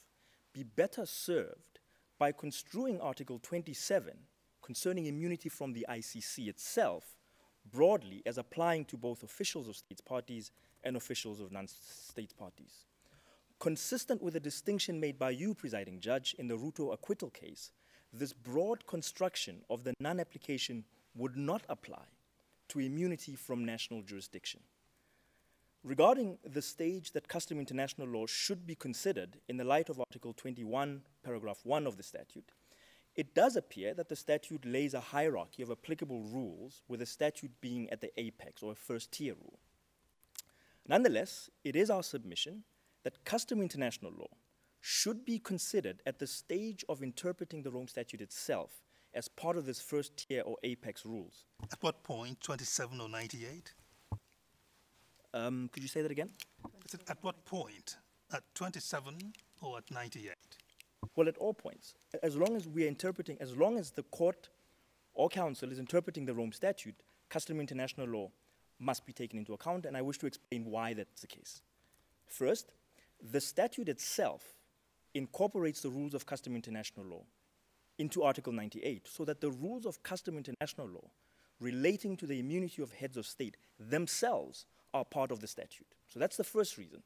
be better served by construing Article 27 concerning immunity from the ICC itself broadly as applying to both officials of states parties and officials of non-state parties. Consistent with the distinction made by you, presiding judge, in the Ruto acquittal case, this broad construction of the non-application would not apply to immunity from national jurisdiction. Regarding the stage that custom international law should be considered in the light of Article 21, paragraph 1 of the statute, it does appear that the statute lays a hierarchy of applicable rules, with the statute being at the apex, or a first-tier rule. Nonetheless, it is our submission that custom international law should be considered at the stage of interpreting the Rome Statute itself as part of this first tier or apex rules. At what point, 27 or 98? Could you say that again? Is it at what point? At 27 or at 98? Well, at all points. As long as we are interpreting, as long as the court or council is interpreting the Rome Statute, custom international law must be taken into account, and I wish to explain why that's the case. First, the statute itself incorporates the rules of custom international law into Article 98, so that the rules of custom international law relating to the immunity of heads of state themselves are part of the statute. So that's the first reason.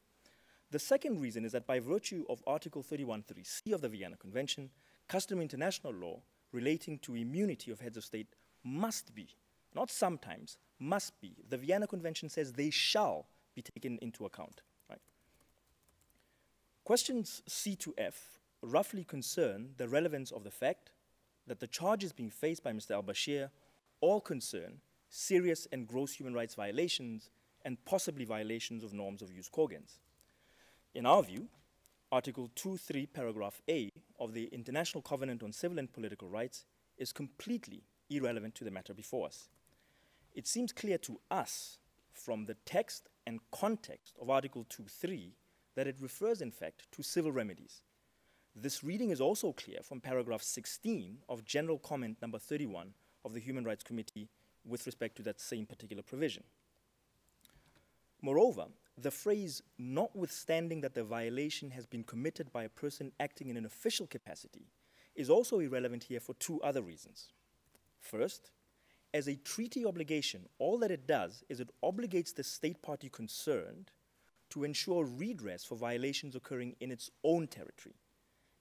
The second reason is that by virtue of Article 31(3)(c) of the Vienna Convention, custom international law relating to immunity of heads of state must be, not sometimes, must be. The Vienna Convention says they shall be taken into account. Right? Questions C to F roughly concern the relevance of the fact that the charges being faced by Mr. al-Bashir all concern serious and gross human rights violations and possibly violations of norms of jus cogens. In our view, Article 2.3, paragraph A of the International Covenant on Civil and Political Rights is completely irrelevant to the matter before us. It seems clear to us from the text and context of Article 2.3 that it refers, in fact, to civil remedies. This reading is also clear from paragraph 16 of General Comment number 31 of the Human Rights Committee with respect to that same particular provision. Moreover, the phrase, notwithstanding that the violation has been committed by a person acting in an official capacity, is also irrelevant here for two other reasons. First, as a treaty obligation, all that it does is it obligates the state party concerned to ensure redress for violations occurring in its own territory.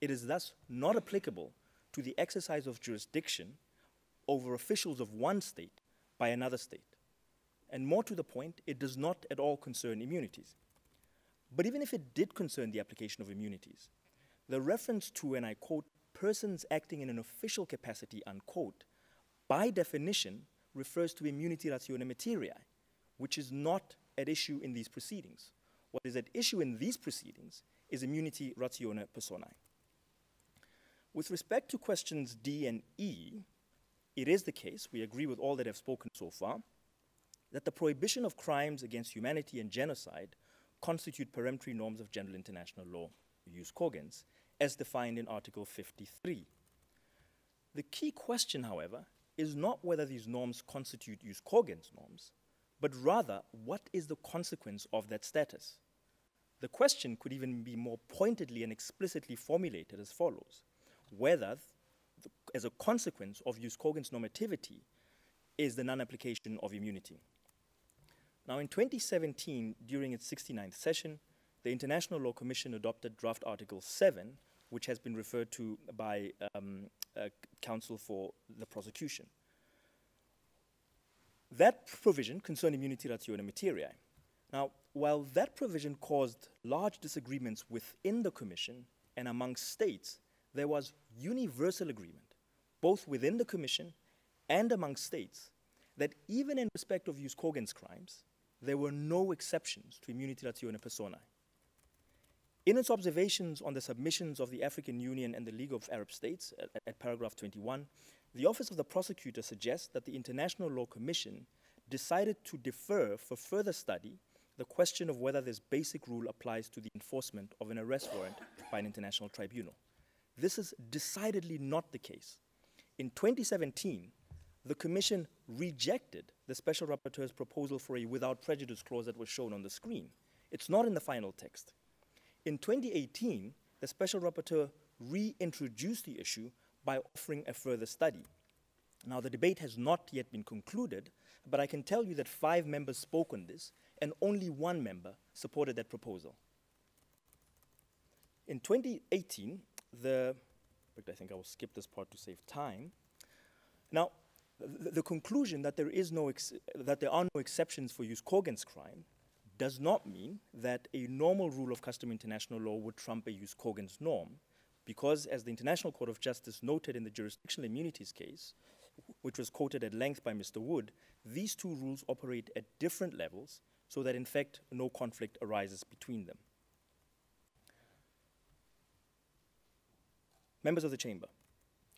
It is thus not applicable to the exercise of jurisdiction over officials of one state by another state. And more to the point, it does not at all concern immunities. But even if it did concern the application of immunities, the reference to, and I quote, persons acting in an official capacity, unquote, by definition refers to immunity ratione materiae, which is not at issue in these proceedings. What is at issue in these proceedings is immunity ratione personae. With respect to questions D and E, it is the case, we agree with all that have spoken so far, that the prohibition of crimes against humanity and genocide constitute peremptory norms of general international law, jus cogens, as defined in Article 53. The key question, however, is not whether these norms constitute jus cogens norms, but rather what is the consequence of that status. The question could even be more pointedly and explicitly formulated as follows: whether, as a consequence of jus cogens normativity, is the non-application of immunity. Now, in 2017, during its 69th session, the International Law Commission adopted draft Article 7, which has been referred to by counsel for the prosecution. That provision concerned immunity ratione materiae. Now, while that provision caused large disagreements within the Commission and among states, there was universal agreement, both within the Commission and among states, that even in respect of jus cogens crimes, there were no exceptions to immunity ratione personae. In its observations on the submissions of the African Union and the League of Arab States, at paragraph 21, the Office of the Prosecutor suggests that the International Law Commission decided to defer for further study the question of whether this basic rule applies to the enforcement of an arrest warrant by an international tribunal. This is decidedly not the case. In 2017, the Commission rejected the Special Rapporteur's proposal for a without prejudice clause that was shown on the screen. It's not in the final text. In 2018, the Special Rapporteur reintroduced the issue by offering a further study. Now, the debate has not yet been concluded, but I can tell you that 5 members spoke on this, and only 1 member supported that proposal. In 2018, I think I will skip this part to save time. Now, the conclusion that there are no exceptions for jus cogens crime does not mean that a normal rule of custom international law would trump a jus cogens norm, because as the International Court of Justice noted in the jurisdictional immunities case, which was quoted at length by Mr. Wood, these two rules operate at different levels so that in fact no conflict arises between them. Members of the Chamber,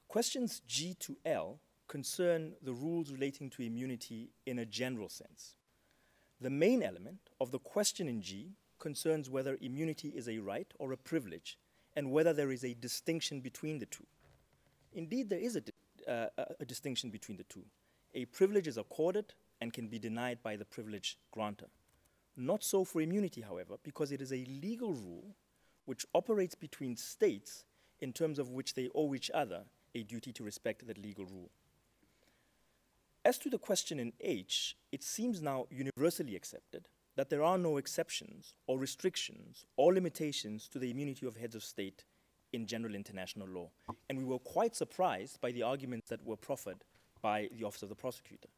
questions G to L concern the rules relating to immunity in a general sense. The main element of the question in G concerns whether immunity is a right or a privilege, and whether there is a distinction between the two. Indeed, there is a distinction between the two. A privilege is accorded and can be denied by the privilege grantor. Not so for immunity, however, because it is a legal rule which operates between states in terms of which they owe each other a duty to respect that legal rule. As to the question in H, it seems now universally accepted that there are no exceptions or restrictions or limitations to the immunity of heads of state in general international law. And we were quite surprised by the arguments that were proffered by the Office of the Prosecutor.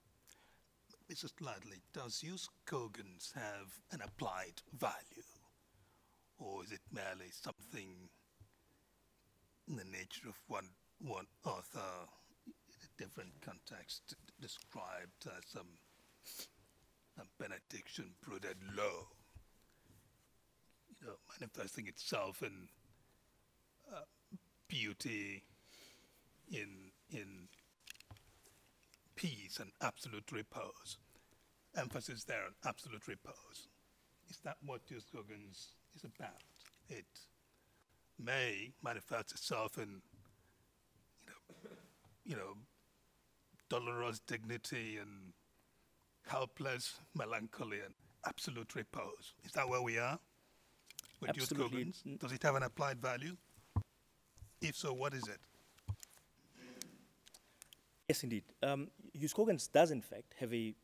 Mrs. Ladley, does jus cogens have an applied value? Or is it merely something in the nature of one author in a different context described as a benediction prudent law, manifesting itself in beauty, in peace and absolute repose. Emphasis there on absolute repose. Is that what jus cogens is about? It may manifest itself in, dolorous dignity and helpless melancholy and absolute repose. Is that where we are with jus cogens? Does it have an applied value? If so, what is it? Yes, indeed. Jus cogens does, in fact, have a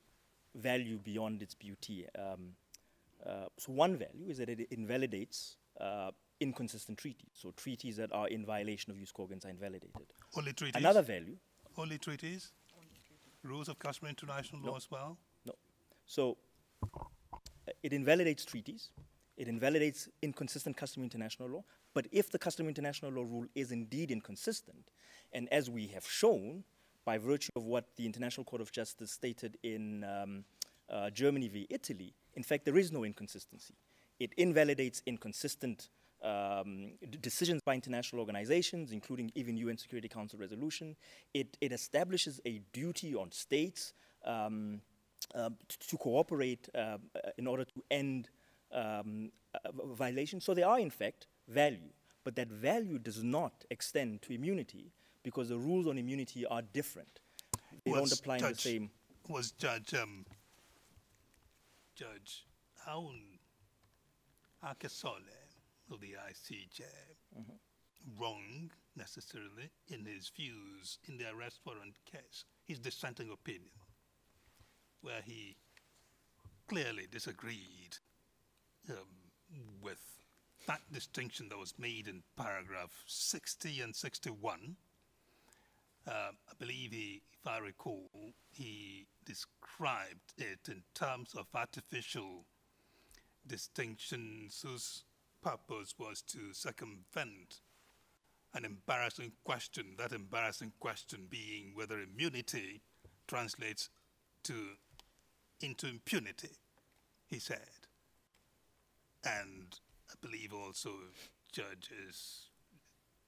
value beyond its beauty. So one value is that it invalidates inconsistent treaties. So treaties that are in violation of jus cogens are invalidated. Only treaties? Another value. Only treaties? Rules of customary international law as well? No. So it invalidates treaties. It invalidates inconsistent customary international law. But if the customary international law rule is indeed inconsistent, and as we have shown by virtue of what the International Court of Justice stated in Germany v. Italy, in fact, there is no inconsistency. It invalidates inconsistent decisions by international organizations, including even UN Security Council resolution. It establishes a duty on states to cooperate in order to end violations. So there are, in fact, value. But that value does not extend to immunity because the rules on immunity are different. They don't apply in the same. Was Judge Haun Akesole of the ICJ wrong necessarily in his views in the arrest warrant case, his dissenting opinion, where he clearly disagreed with that distinction that was made in paragraph 60 and 61. I believe if I recall, he described it in terms of artificial distinctions whose purpose was to circumvent an embarrassing question, that embarrassing question being whether immunity translates into impunity, he said. And I believe also Judges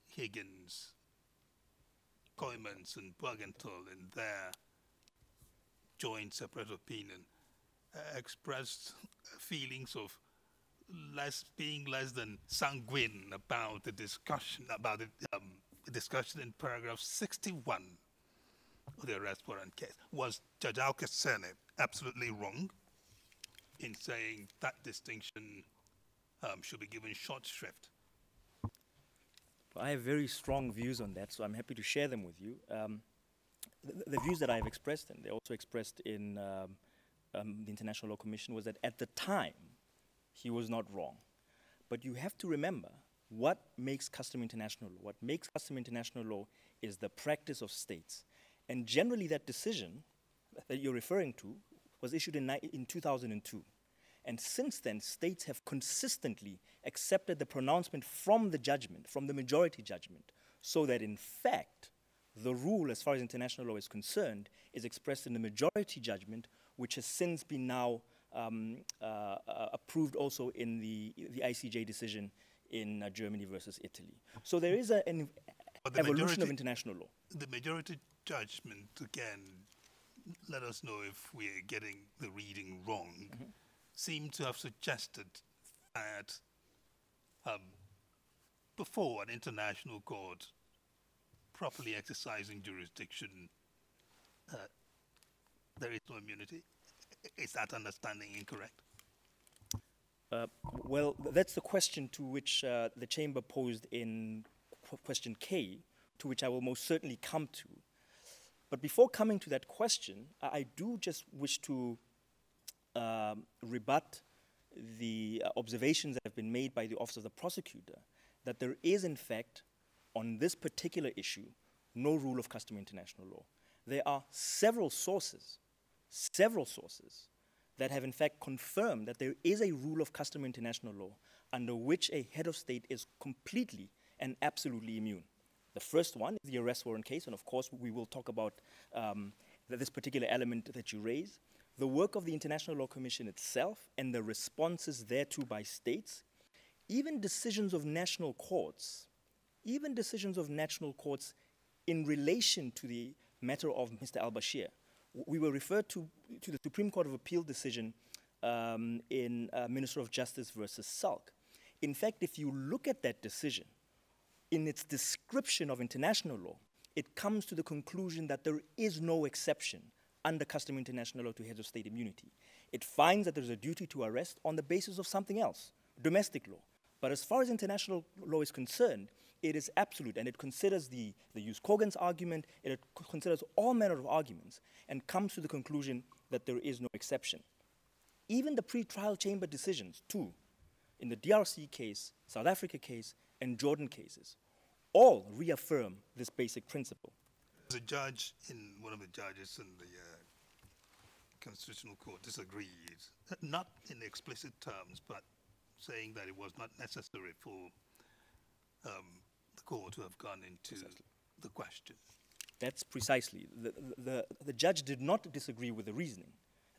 Higgins, Coimans, and Bergenthal in their joint separate opinion expressed feelings of being less than sanguine about the discussion in paragraph 61 of the arrest warrant case. Was Judge Alkesene absolutely wrong in saying that distinction should be given short shrift? Well, I have very strong views on that, so I'm happy to share them with you. The views that I've expressed, and they're also expressed in the International Law Commission, was that at the time, he was not wrong. But you have to remember what makes custom international law. What makes custom international law is the practice of states. And generally that decision that you're referring to was issued in 2002. And since then, states have consistently accepted the pronouncement from the judgment, from the majority judgment, so that in fact, the rule as far as international law is concerned is expressed in the majority judgment, which has since been now approved also in the ICJ decision in Germany versus Italy. So there is an evolution of international law. The majority judgment, again, let us know if we're getting the reading wrong, seem to have suggested that before an international court properly exercising jurisdiction, there is no immunity. Is that understanding incorrect? Well, that's the question to which the Chamber posed in question K, to which I will most certainly come to. But before coming to that question, I do just wish to rebut the observations that have been made by the Office of the Prosecutor, that there is, in fact, on this particular issue, no rule of customary international law. There are several sources that have in fact confirmed that there is a rule of customary international law under which a head of state is completely and absolutely immune. The first one is the arrest warrant case, and of course we will talk about this particular element that you raise. The work of the International Law Commission itself and the responses thereto by states, even decisions of national courts in relation to the matter of Mr. al-Bashir. We were referred to the Supreme Court of Appeal decision in Minister of Justice versus Salk. In fact, if you look at that decision, in its description of international law, it comes to the conclusion that there is no exception under customary international law to heads of state immunity. It finds that there's a duty to arrest on the basis of something else, domestic law. But as far as international law is concerned, it is absolute, and it considers the Hughes Kogan's argument, it considers all manner of arguments, and comes to the conclusion that there is no exception. Even the pre-trial chamber decisions, too, in the DRC case, South Africa case, and Jordan cases, all reaffirm this basic principle. The judge, one of the judges in the Constitutional Court disagreed, not in explicit terms, but saying that it was not necessary for the court to have gone into the question. That's precisely. The judge did not disagree with the reasoning.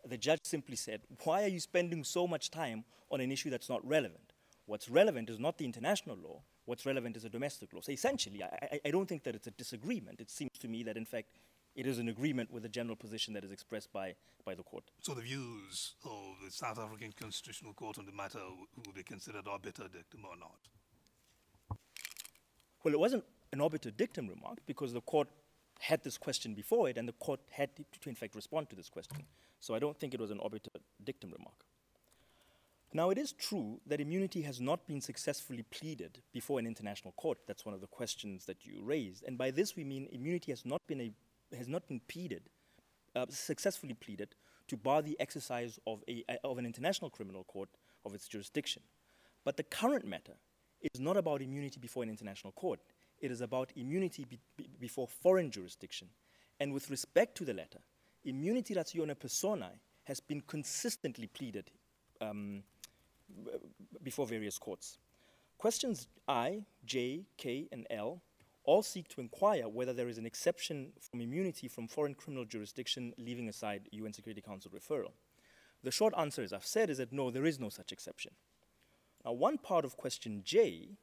The judge simply said, why are you spending so much time on an issue that's not relevant? What's relevant is not the international law. What's relevant is a domestic law. So essentially, I don't think that it's a disagreement. It seems to me that, in fact, it is an agreement with the general position that is expressed by the court. So the views of the South African Constitutional Court on the matter will be considered obiter dictum or not? Well, it wasn't an obiter dictum remark because the court had this question before it, and the court had to in fact respond to this question. So I don't think it was an obiter dictum remark. Now, it is true that immunity has not been successfully pleaded before an international court. That's one of the questions that you raised. And by this we mean immunity has not been pleaded, successfully pleaded, to bar the exercise of an international criminal court of its jurisdiction. But the current matter is not about immunity before an international court. It is about immunity before foreign jurisdiction. And with respect to the latter, immunity ratione personae has been consistently pleaded before various courts. Questions I, J, K, and L all seek to inquire whether there is an exception from immunity from foreign criminal jurisdiction, leaving aside UN Security Council referral. The short answer, as I've said, is that no, there is no such exception. Now, one part of question J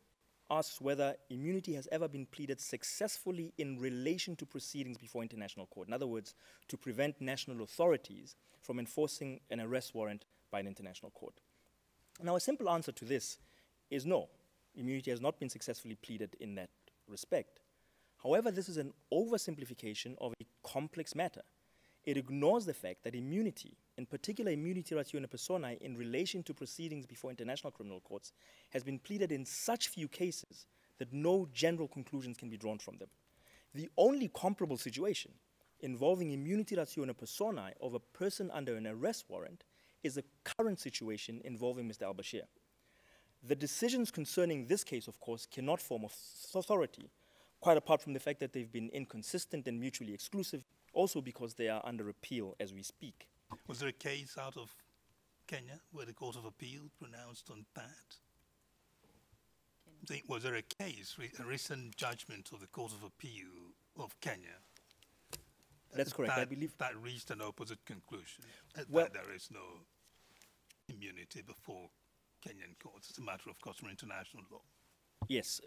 asks whether immunity has ever been pleaded successfully in relation to proceedings before international court. In other words, to prevent national authorities from enforcing an arrest warrant by an international court. Now, a simple answer to this is no. Immunity has not been successfully pleaded in that respect. However, this is an oversimplification of a complex matter. It ignores the fact that immunity, in particular immunity ratione personae in relation to proceedings before international criminal courts, has been pleaded in such few cases that no general conclusions can be drawn from them. The only comparable situation involving immunity ratione personae of a person under an arrest warrant is the current situation involving Mr. al-Bashir. The decisions concerning this case, of course, cannot form authority, quite apart from the fact that they've been inconsistent and mutually exclusive, also because they are under appeal as we speak. Was there a case out of Kenya where the Court of Appeal pronounced on that? Was there a case, a recent judgment of the Court of Appeal of Kenya? That's correct. I believe that reached an opposite conclusion. Well, that there is no immunity before Kenyan courts. It's a matter of customary international law. Yes,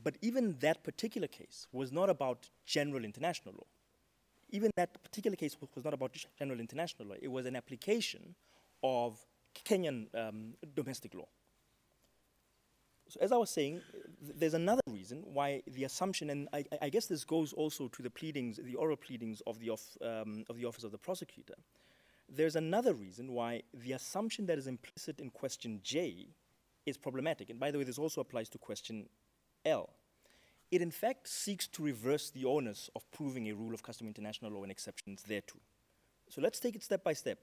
but even that particular case was not about general international law. Even that particular case was not about general international law. It was an application of Kenyan domestic law. So as I was saying, there's another reason why the assumption, and I guess this goes also to the pleadings, the oral pleadings of the Office of the Prosecutor. There's another reason why the assumption that is implicit in question J is problematic. And by the way, this also applies to question L. It in fact seeks to reverse the onus of proving a rule of customary international law and exceptions thereto. So let's take it step by step.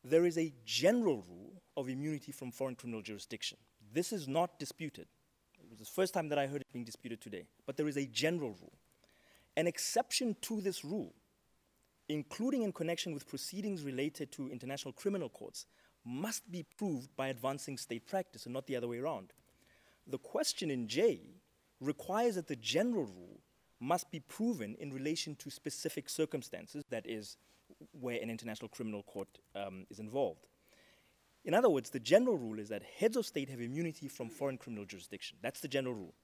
There is a general rule of immunity from foreign criminal jurisdiction. This is not disputed. It was the first time that I heard it being disputed today. But there is a general rule. An exception to this rule, including in connection with proceedings related to international criminal courts, must be proved by advancing state practice and not the other way around. The question in J requires that the general rule must be proven in relation to specific circumstances, that is, where an international criminal court is involved. In other words, the general rule is that heads of state have immunity from foreign criminal jurisdiction. That's the general rule.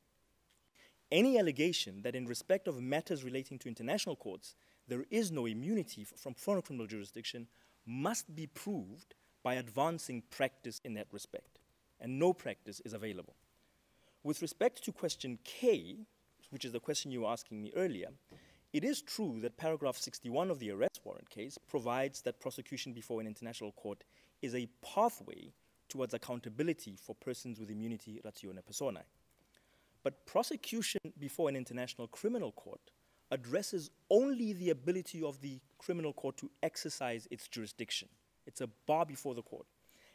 Any allegation that in respect of matters relating to international courts, there is no immunity from foreign criminal jurisdiction must be proved by advancing practice in that respect. And no practice is available. With respect to question K, which is the question you were asking me earlier, it is true that paragraph 61 of the arrest warrant case provides that prosecution before an international court is a pathway towards accountability for persons with immunity ratione personae. But prosecution before an international criminal court addresses only the ability of the criminal court to exercise its jurisdiction. It's a bar before the court.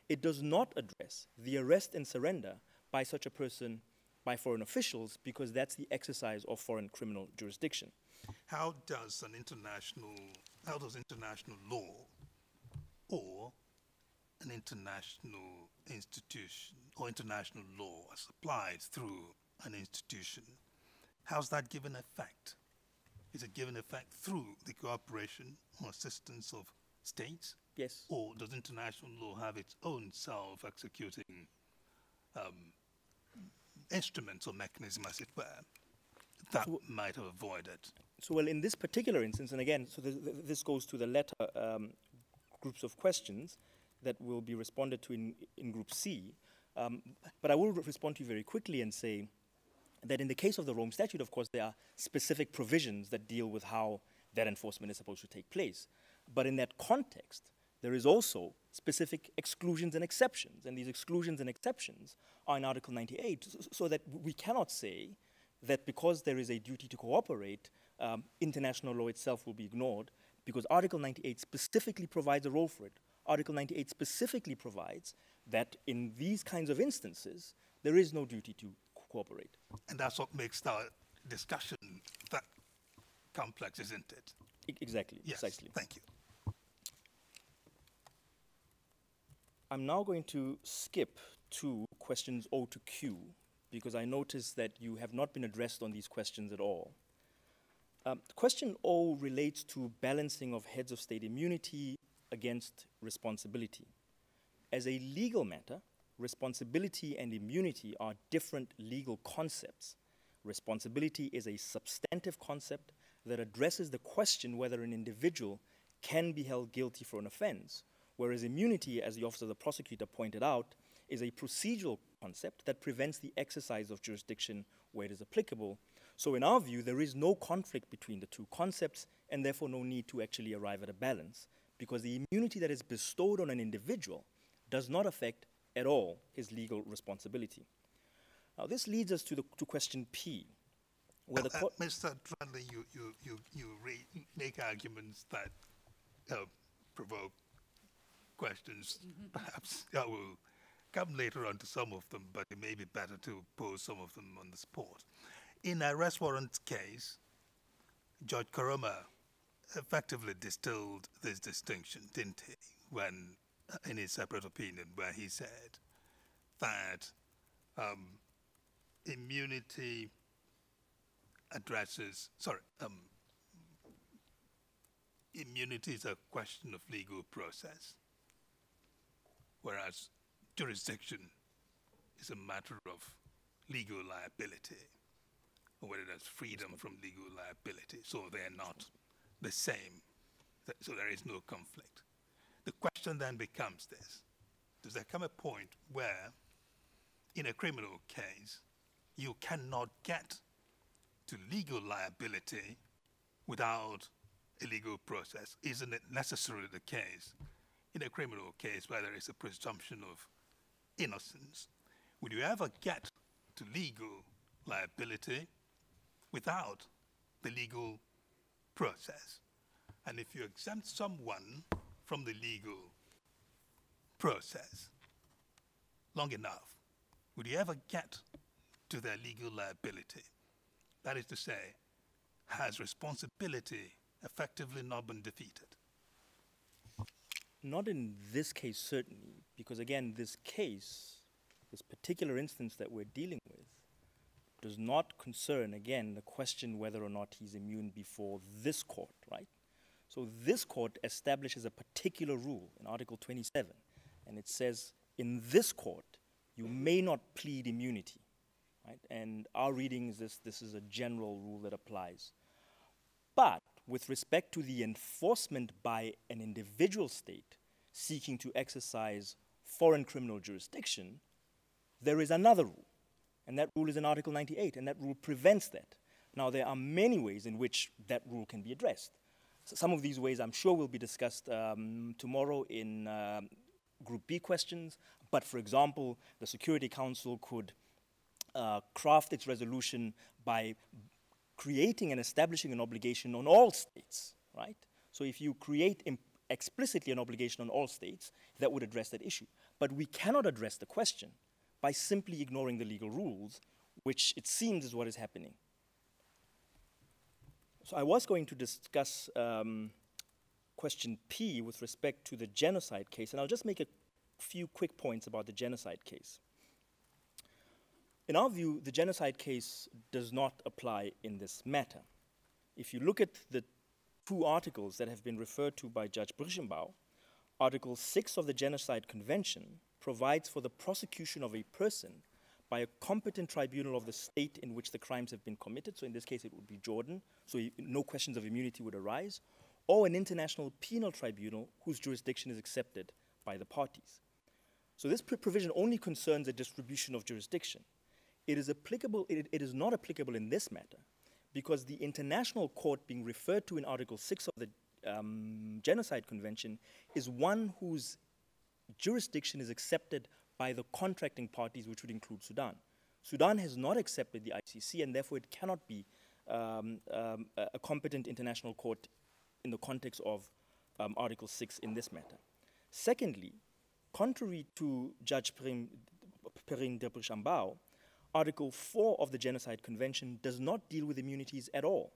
It does not address the arrest and surrender by such a person by foreign officials, because that's the exercise of foreign criminal jurisdiction. How does international law or an international institution or international law as applied through an institution, how's that given effect? Is it given effect through the cooperation or assistance of states? Yes. Or does international law have its own self-executing instruments or mechanism, as it were, that might have avoided? So, well, in this particular instance, and again, so this goes to the latter groups of questions that will be responded to in Group C. But I will respond to you very quickly and say that in the case of the Rome Statute, of course, there are specific provisions that deal with how that enforcement is supposed to take place. But in that context, there is also specific exclusions and exceptions, and these exclusions and exceptions are in Article 98, so that we cannot say that because there is a duty to cooperate, international law itself will be ignored, because Article 98 specifically provides a role for it. Article 98 specifically provides that in these kinds of instances, there is no duty to cooperate. And that's what makes the discussion that complex, isn't it? Exactly, Yes, precisely. thank you. I'm now going to skip to questions O to Q, because I notice that you have not been addressed on these questions at all. Question O relates to balancing of heads of state immunity against responsibility. As a legal matter, responsibility and immunity are different legal concepts. Responsibility is a substantive concept that addresses the question whether an individual can be held guilty for an offense, whereas immunity, as the Office of the Prosecutor pointed out, is a procedural concept that prevents the exercise of jurisdiction where it is applicable. So in our view, there is no conflict between the two concepts, and therefore no need to actually arrive at a balance, because the immunity that is bestowed on an individual does not affect at all his legal responsibility. Now this leads us to question P, where the court... Mr. Trundle, you make arguments that provoke questions. Perhaps I will come later on to some of them, but it may be better to pose some of them on the spot. In a arrest warrant case, Judge Karama effectively distilled this distinction, didn't he, when, in his separate opinion, where he said that immunity addresses, immunity is a question of legal process, whereas jurisdiction is a matter of legal liability, or whether there's freedom from legal liability. So they're not the same. So there is no conflict. The question then becomes this: does there come a point where, in a criminal case, you cannot get to legal liability without a legal process? Isn't it necessarily the case in a criminal case where there is a presumption of innocence? Would you ever get to legal liability without the legal process? And if you exempt someone from the legal process long enough, would you ever get to their legal liability? That is to say, has responsibility effectively not been defeated? Not in this case, certainly, because again, this case, this particular instance that we're dealing with, does not concern, again, the question whether or not he's immune before this court, right? So this court establishes a particular rule in Article 27, and it says, in this court, you may not plead immunity, right? And our reading is this is a general rule that applies. But with respect to the enforcement by an individual state seeking to exercise foreign criminal jurisdiction, there is another rule, and that rule is in Article 98, and that rule prevents that. Now, there are many ways in which that rule can be addressed. So some of these ways, I'm sure, will be discussed tomorrow in Group B questions, but for example, the Security Council could craft its resolution by creating and establishing an obligation on all states, right? So if you create explicitly an obligation on all states, that would address that issue. But we cannot address the question by simply ignoring the legal rules, which it seems is what is happening. So I was going to discuss question P with respect to the genocide case, and I'll just make a few quick points about the genocide case. In our view, the genocide case does not apply in this matter. If you look at the two articles that have been referred to by Judge Brischenbau, Article 6 of the Genocide Convention provides for the prosecution of a person by a competent tribunal of the state in which the crimes have been committed, so in this case it would be Jordan, so no questions of immunity would arise, or an international penal tribunal whose jurisdiction is accepted by the parties. So this provision only concerns a distribution of jurisdiction. It is not applicable in this matter because the international court being referred to in Article 6 of the Genocide Convention is one whose jurisdiction is accepted by the contracting parties, which would include Sudan. Sudan has not accepted the ICC, and therefore it cannot be a competent international court in the context of Article 6 in this matter. Secondly, contrary to Judge Perrin Debrishambao, Article 4 of the Genocide Convention does not deal with immunities at all.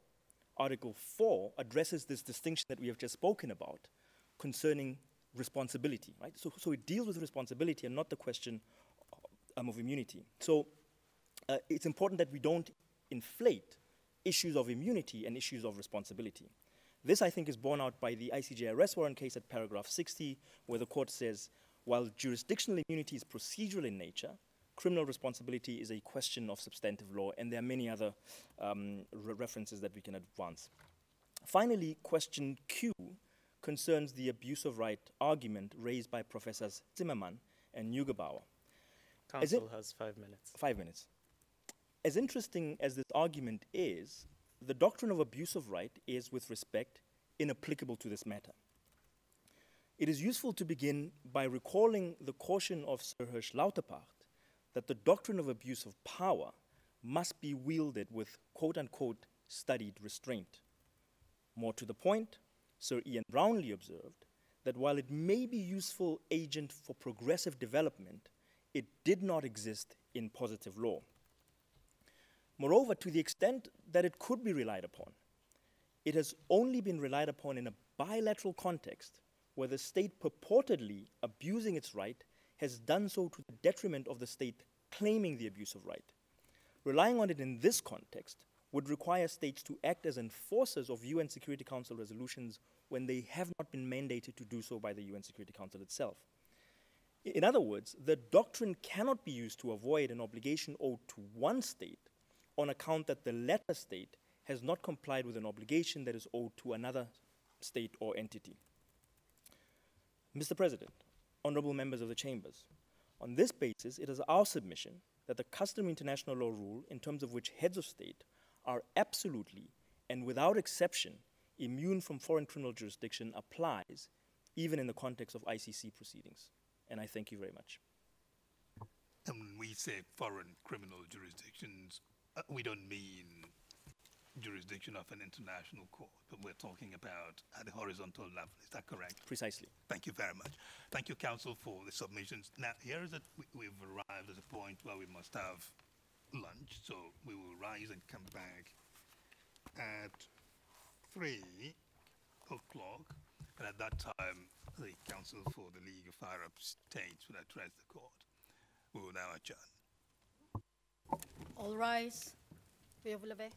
Article 4 addresses this distinction that we have just spoken about concerning responsibility, right? So it deals with responsibility and not the question of immunity. So it's important that we don't inflate issues of immunity and issues of responsibility. This, I think, is borne out by the ICJ arrest warrant case at paragraph 60, where the court says, while jurisdictional immunity is procedural in nature, criminal responsibility is a question of substantive law, and there are many other references that we can advance. Finally, question Q concerns the abuse of right argument raised by Professors Zimmermann and Neugebauer. Counsel has 5 minutes. 5 minutes. As interesting as this argument is, the doctrine of abuse of right is, with respect, inapplicable to this matter. It is useful to begin by recalling the caution of Sir Hirsch Lauterpacht that the doctrine of abuse of power must be wielded with quote-unquote studied restraint. More to the point, Sir Ian Brownlee observed that while it may be a useful agent for progressive development, it did not exist in positive law. Moreover, to the extent that it could be relied upon, it has only been relied upon in a bilateral context where the state purportedly abusing its right has done so to the detriment of the state claiming the abuse of right. Relying on it in this context would require states to act as enforcers of UN Security Council resolutions when they have not been mandated to do so by the UN Security Council itself. In other words, the doctrine cannot be used to avoid an obligation owed to one state on account that the latter state has not complied with an obligation that is owed to another state or entity. Mr. President, honorable members of the chambers, on this basis, it is our submission that the customary international law rule, in terms of which heads of state are absolutely and without exception immune from foreign criminal jurisdiction, applies even in the context of ICC proceedings. And I thank you very much. And when we say foreign criminal jurisdictions, we don't mean jurisdiction of an international court, but we're talking about at the horizontal level. Is that correct? Precisely. Thank you very much. Thank you, counsel, for the submissions. Now, here is it. We've arrived at a point where we must have lunch, so we will rise and come back at 3 o'clock, and at that time, the counsel for the League of Arab States will address the court. We will now adjourn. All rise. Veuillez vous lever.